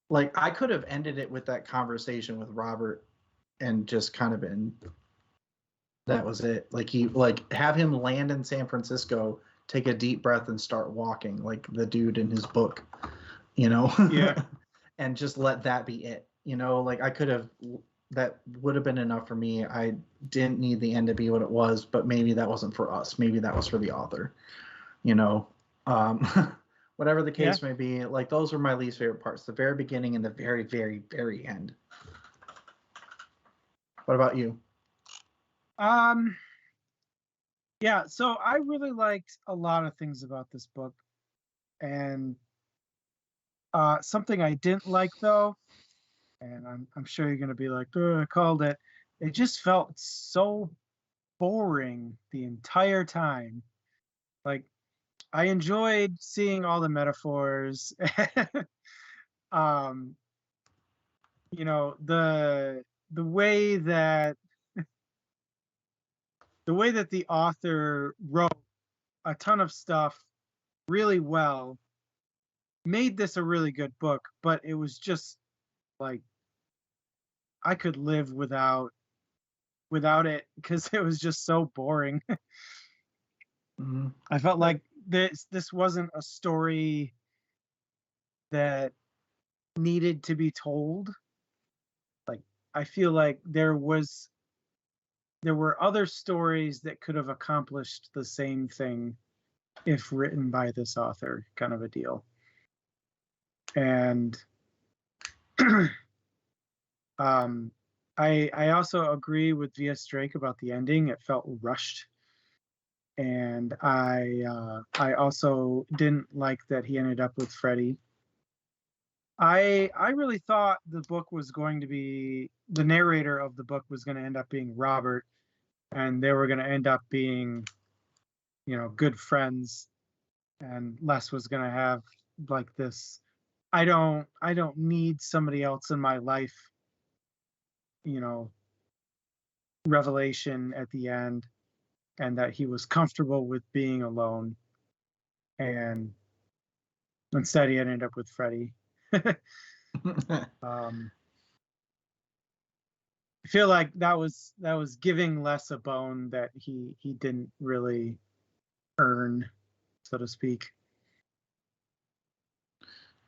like I could have ended it with that conversation with Robert and just kind of been that was it. Like he like have him land in San Francisco, take a deep breath and start walking like the dude in his book, you know. Yeah. And just let that be it. You know, like I could have that would have been enough for me. I didn't need the end to be what it was, but maybe that wasn't for us. Maybe that was for the author. You know, whatever the case may be, like those were my least favorite parts, the very beginning and the very end. What about you? Yeah, so I really liked a lot of things about this book, and something I didn't like though, and I'm sure you're gonna be like, "Ugh, I called it." It just felt so boring the entire time. Like I enjoyed seeing all the metaphors. um, you know, the way that the author wrote a ton of stuff really well made this a really good book, but it was just like I could live without it because it was just so boring. Mm-hmm. I felt like this wasn't a story that needed to be told. Like I feel like there were other stories that could have accomplished the same thing if written by this author, kind of a deal. And I also agree with V.S. Drake about the ending. It felt rushed, and I also didn't like that he ended up with Freddy. I really thought the book was going to be the narrator of the book was going to end up being Robert, and they were going to end up being, you know, good friends, and Les was going to have like this. I don't need somebody else in my life, you know, revelation at the end, and that he was comfortable with being alone, and instead he ended up with Freddy. I feel like that was giving Les a bone that he didn't really earn, so to speak.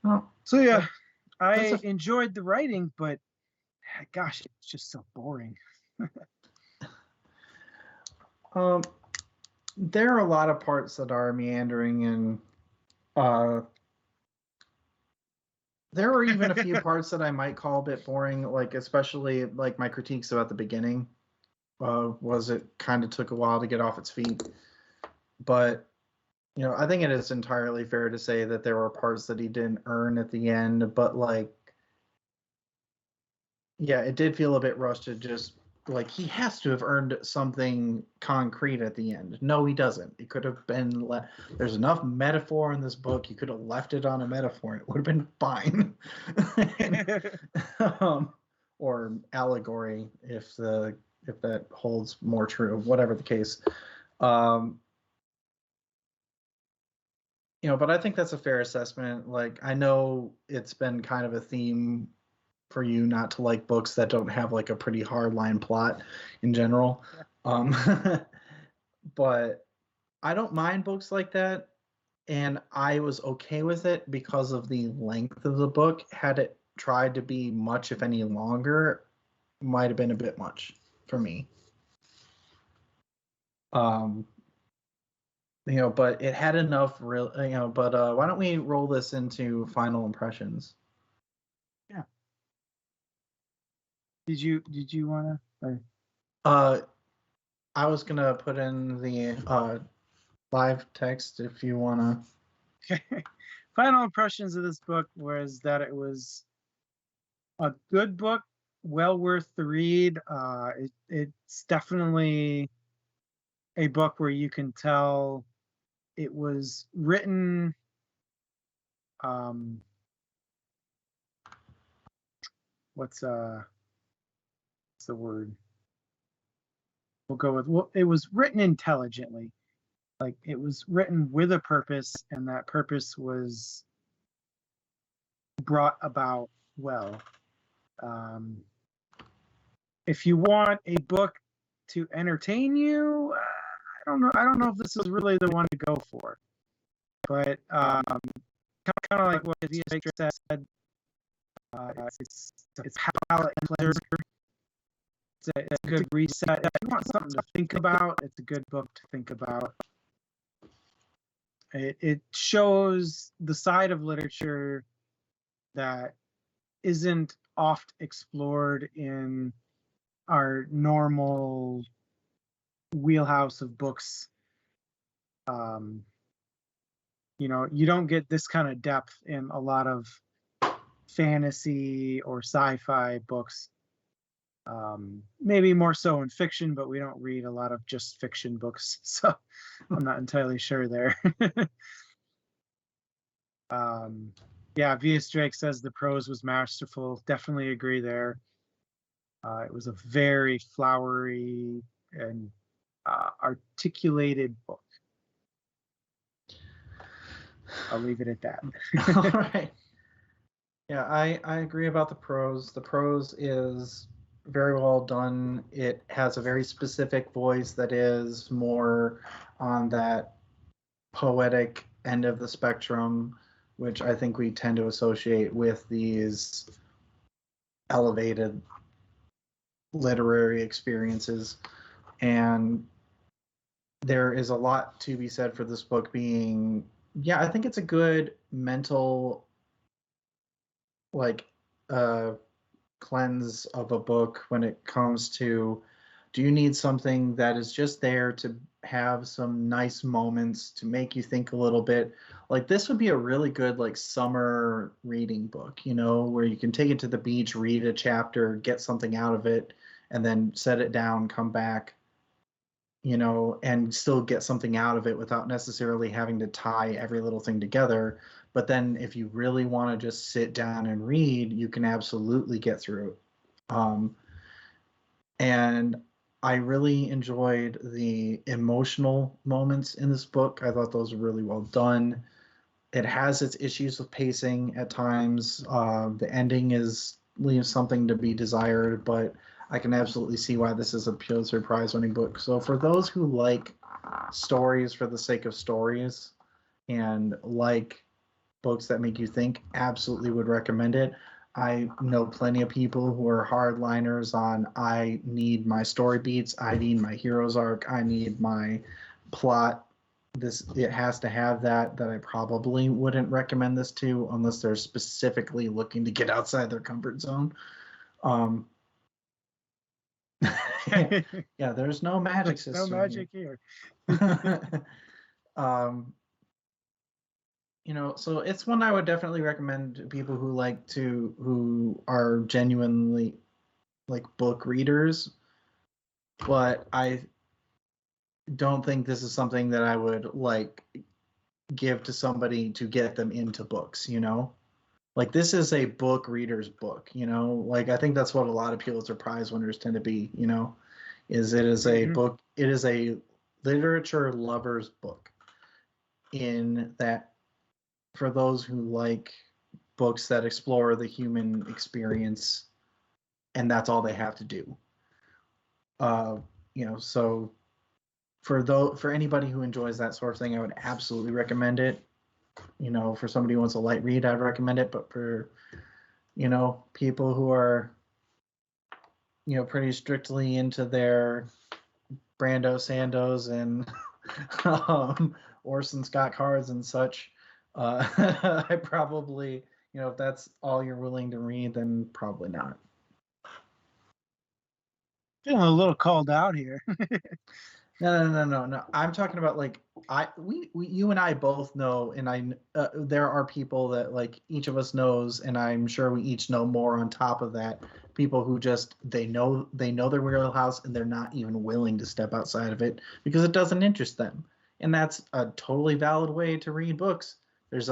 Well, so yeah, I enjoyed the writing, but gosh, it's just so boring. There are a lot of parts that are meandering, and there were even a few parts that I might call a bit boring, like especially like my critiques about the beginning. Was it kind of took a while to get off its feet, but you know, I think it is entirely fair to say that there were parts that he didn't earn at the end, but like, yeah, it did feel a bit rushed to just like he has to have earned something concrete at the end. No, he doesn't. It could have been there's enough metaphor in this book. You could have left it on a metaphor. It would have been fine. Or allegory if that holds more true. Whatever the case. You know, but I think that's a fair assessment. Like I know it's been kind of a theme for you not to like books that don't have like a pretty hard line plot in general. But I don't mind books like that. and I was okay with it because of the length of the book. Had it tried to be much, if any, longer, might have been a bit much for me. But it had enough real, but why don't we roll this into final impressions? Yeah. Did you want to? I was gonna put in the live text if you wanna. Final impressions of this book was that it was a good book, well worth the read. It's definitely a book where you can tell it was written what's the word? We'll go with, well, it was written intelligently. Like, it was written with a purpose, and that purpose was brought about well. If you want a book to entertain you, I don't know if this is really the one to go for. But kind of like what Drake said, it's palate cleanser. It's a good reset. If you want something to think about, it's a good book to think about. It shows the side of literature that isn't oft explored in our normal wheelhouse of books. You don't get this kind of depth in a lot of fantasy or sci-fi books. Maybe more so in fiction, but we don't read a lot of just fiction books, so I'm not entirely sure there. Yeah, V.S. Drake says the prose was masterful. Definitely agree there. It was a very flowery and articulated book. I'll leave it at that. All right. Yeah, I agree about the prose. The prose is very well done. It has a very specific voice that is more on that poetic end of the spectrum, which I think we tend to associate with these elevated literary experiences. And there is a lot to be said for this book being, I think it's a good mental cleanse of a book when it comes to, do you need something that is just there to have some nice moments to make you think a little bit? Like, this would be a really good summer reading book, where you can take it to the beach, read a chapter, get something out of it, and then set it down, come back, and still get something out of it without necessarily having to tie every little thing together. But then if you really want to just sit down and read, you can absolutely get through it. And I really enjoyed the emotional moments in this book. I thought those were really well done. It has its issues with pacing at times. The ending leaves something to be desired, but I can absolutely see why this is a Pulitzer Prize winning book. So for those who like stories for the sake of stories and like books that make you think, absolutely would recommend it. I know plenty of people who are hardliners on, I need my story beats, I need my hero's arc, I need my plot. It has to have that I probably wouldn't recommend this to unless they're specifically looking to get outside their comfort zone. Yeah, there's no magic system. No magic here. So it's one I would definitely recommend to people who are genuinely book readers, but I don't think this is something that I would give to somebody to get them into books. This is a book reader's book. I think that's what a lot of Pulitzer Prize winners tend to be. It is a book. It is a literature lover's book. In that, for those who like books that explore the human experience, and that's all they have to do. So for anybody who enjoys that sort of thing, I would absolutely recommend it. for somebody who wants a light read, I'd recommend it. But for, people who are, pretty strictly into their Brando Sandos and Orson Scott cards and such, I probably, if that's all you're willing to read, then probably not. Feeling a little called out here. No. I'm talking about like you and I both know, and there are people that like each of us knows, and I'm sure we each know more on top of that. People who just they know their wheelhouse, and they're not even willing to step outside of it because it doesn't interest them, and that's a totally valid way to read books. There's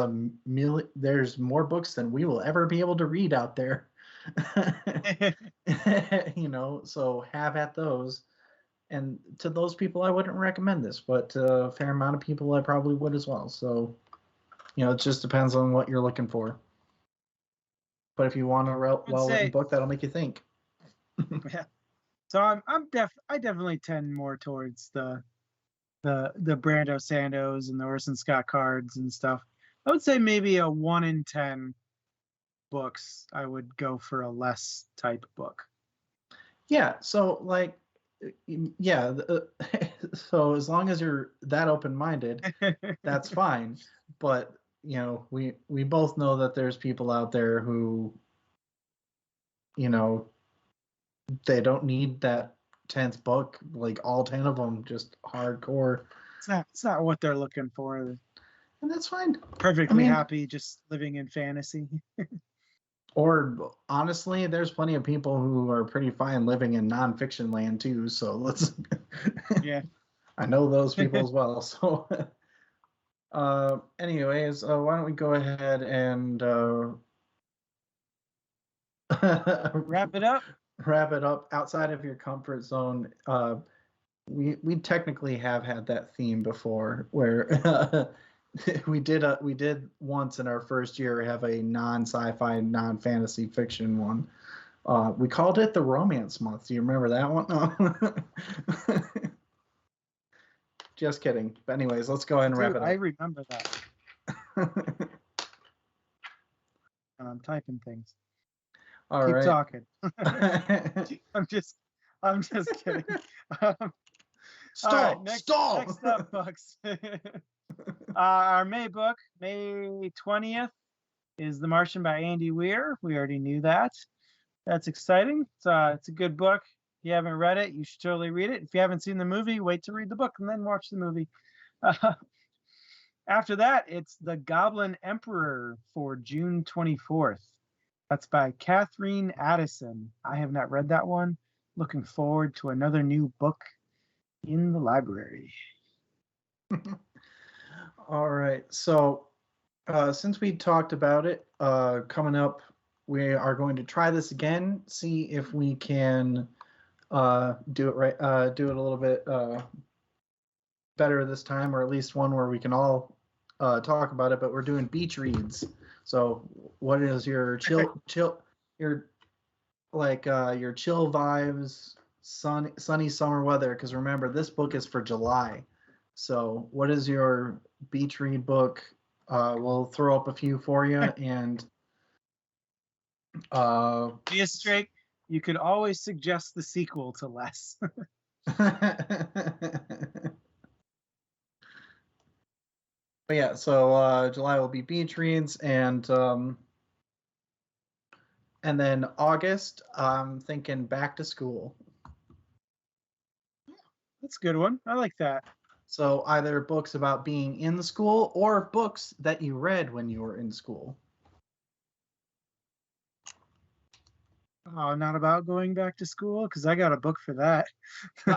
there's more books than we will ever be able to read out there. So have at those. And to those people, I wouldn't recommend this, but a fair amount of people I probably would as well. So, it just depends on what you're looking for. But if you want a well-written book, that'll make you think. Yeah. So I definitely tend more towards the Brando Sandos and the Orson Scott cards and stuff. I would say maybe a 1 in 10 books, I would go for a less type book. Yeah. So like. Yeah, so as long as you're that open-minded, that's fine. But we both know that there's people out there who, they don't need that 10th book, like all 10 of them, just hardcore. It's not what they're looking for, and that's fine. Perfectly happy just living in fantasy. Or honestly, there's plenty of people who are pretty fine living in nonfiction land too. So let's. Yeah. I know those people as well. So, anyways, why don't we go ahead and wrap it up? Wrap it up. Outside of your comfort zone, we technically have had that theme before, where. We did once in our first year have a non-sci-fi, non-fantasy fiction one. We called it the Romance Month. Do you remember that one? No. Just kidding. But anyways, let's go ahead and wrap it up. I remember that. I'm typing things. All Keep right. talking. I'm just kidding. Stop. Next up, folks. Our May book, May 20th, is The Martian by Andy Weir. We already knew that. That's exciting. It's a good book. If you haven't read it, you should totally read it. If you haven't seen the movie, wait to read the book and then watch the movie. After that, it's The Goblin Emperor for June 24th. That's by Catherine Addison. I have not read that one. Looking forward to another new book in the library. All right. So since we talked about it, coming up, we are going to try this again, see if we can do it right, do it a little bit better this time, or at least one where we can all talk about it. But we're doing beach reads. So what is your chill your chill vibes, sunny summer weather? Because remember, this book is for July. So what is your beach read book? We'll throw up a few for you, and be a straight. You could always suggest the sequel to less. But yeah, so July will be beach reads, and then August, I'm thinking back to school. That's a good one. I like that. So either books about being in school or books that you read when you were in school. Oh, not about going back to school? Because I got a book for that.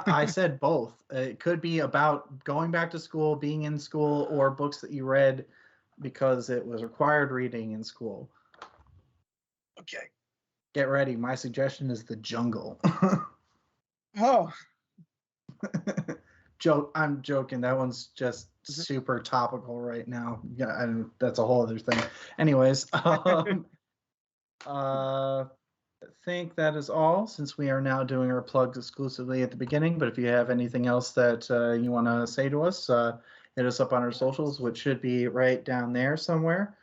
I said both. It could be about going back to school, being in school, or books that you read because it was required reading in school. Okay. Get ready. My suggestion is The Jungle. Oh. I'm joking. That one's just super topical right now. Yeah, and that's a whole other thing. Anyways, I think that is all, since we are now doing our plugs exclusively at the beginning. But if you have anything else that you want to say to us, hit us up on our socials, which should be right down there somewhere.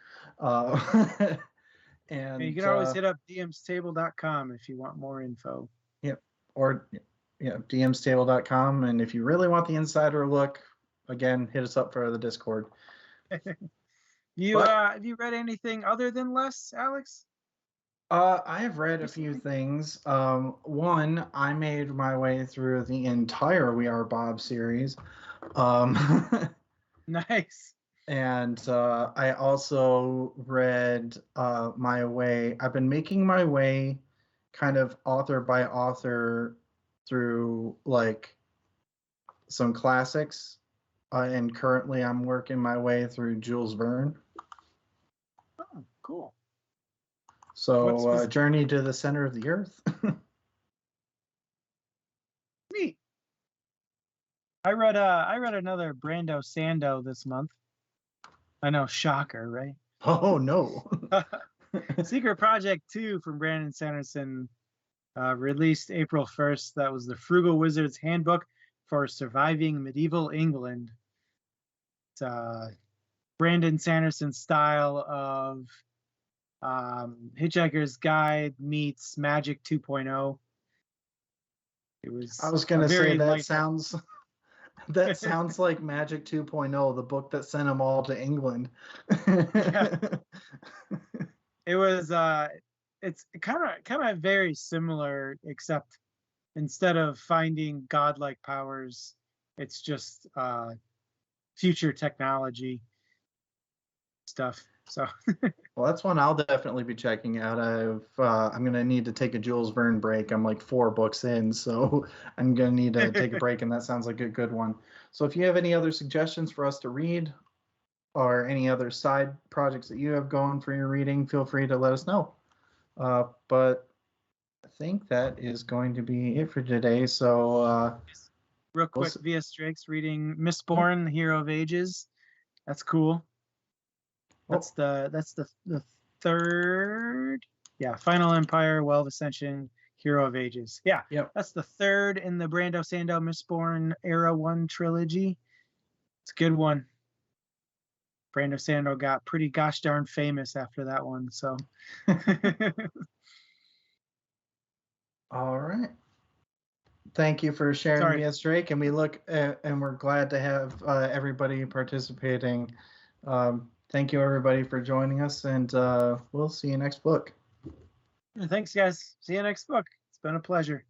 And you can always hit up dmstable.com if you want more info. Yep. Or dmstable.com. And if you really want the insider look, again, hit us up for the Discord. Have you read anything other than Less, Alex? I have read a few things. One, I made my way through the entire We Are Bob series. Nice. And I also read my way. I've been making my way kind of author by author through like some classics. And currently I'm working my way through Jules Verne. Oh, cool. So Journey to the Center of the Earth. Neat. I read another Brando Sando this month. I know, shocker, right? Oh no. Secret Project 2 from Brandon Sanderson, released April 1st. That was the Frugal Wizard's Handbook for Surviving Medieval England. It's Brandon Sanderson's style of Hitchhiker's Guide meets Magic 2.0. It was. I was gonna say that sounds like Magic 2.0, the book that sent them all to England. Yeah. It was. It's kind of very similar, except instead of finding godlike powers, it's just future technology stuff. So well, that's one I'll definitely be checking out. I'm gonna need to take a Jules Verne break. I'm like 4 books in, so I'm gonna need to take a break, and that sounds like a good one. So if you have any other suggestions for us to read, or any other side projects that you have going for your reading, feel free to let us know. But I think that is going to be it for today. So real quick, V.S. Drake's reading Mistborn, The Hero of Ages. That's cool. That's the third. Yeah, Final Empire, Well of Ascension, Hero of Ages. Yeah, yep. That's the third in the Brando Sando Mistborn Era 1 trilogy. It's a good one. Brando Sando got pretty gosh darn famous after that one. So. All right. Thank you for sharing V.S. Drake, and we're glad to have everybody participating. Thank you, everybody, for joining us, and we'll see you next book. Thanks, guys. See you next book. It's been a pleasure.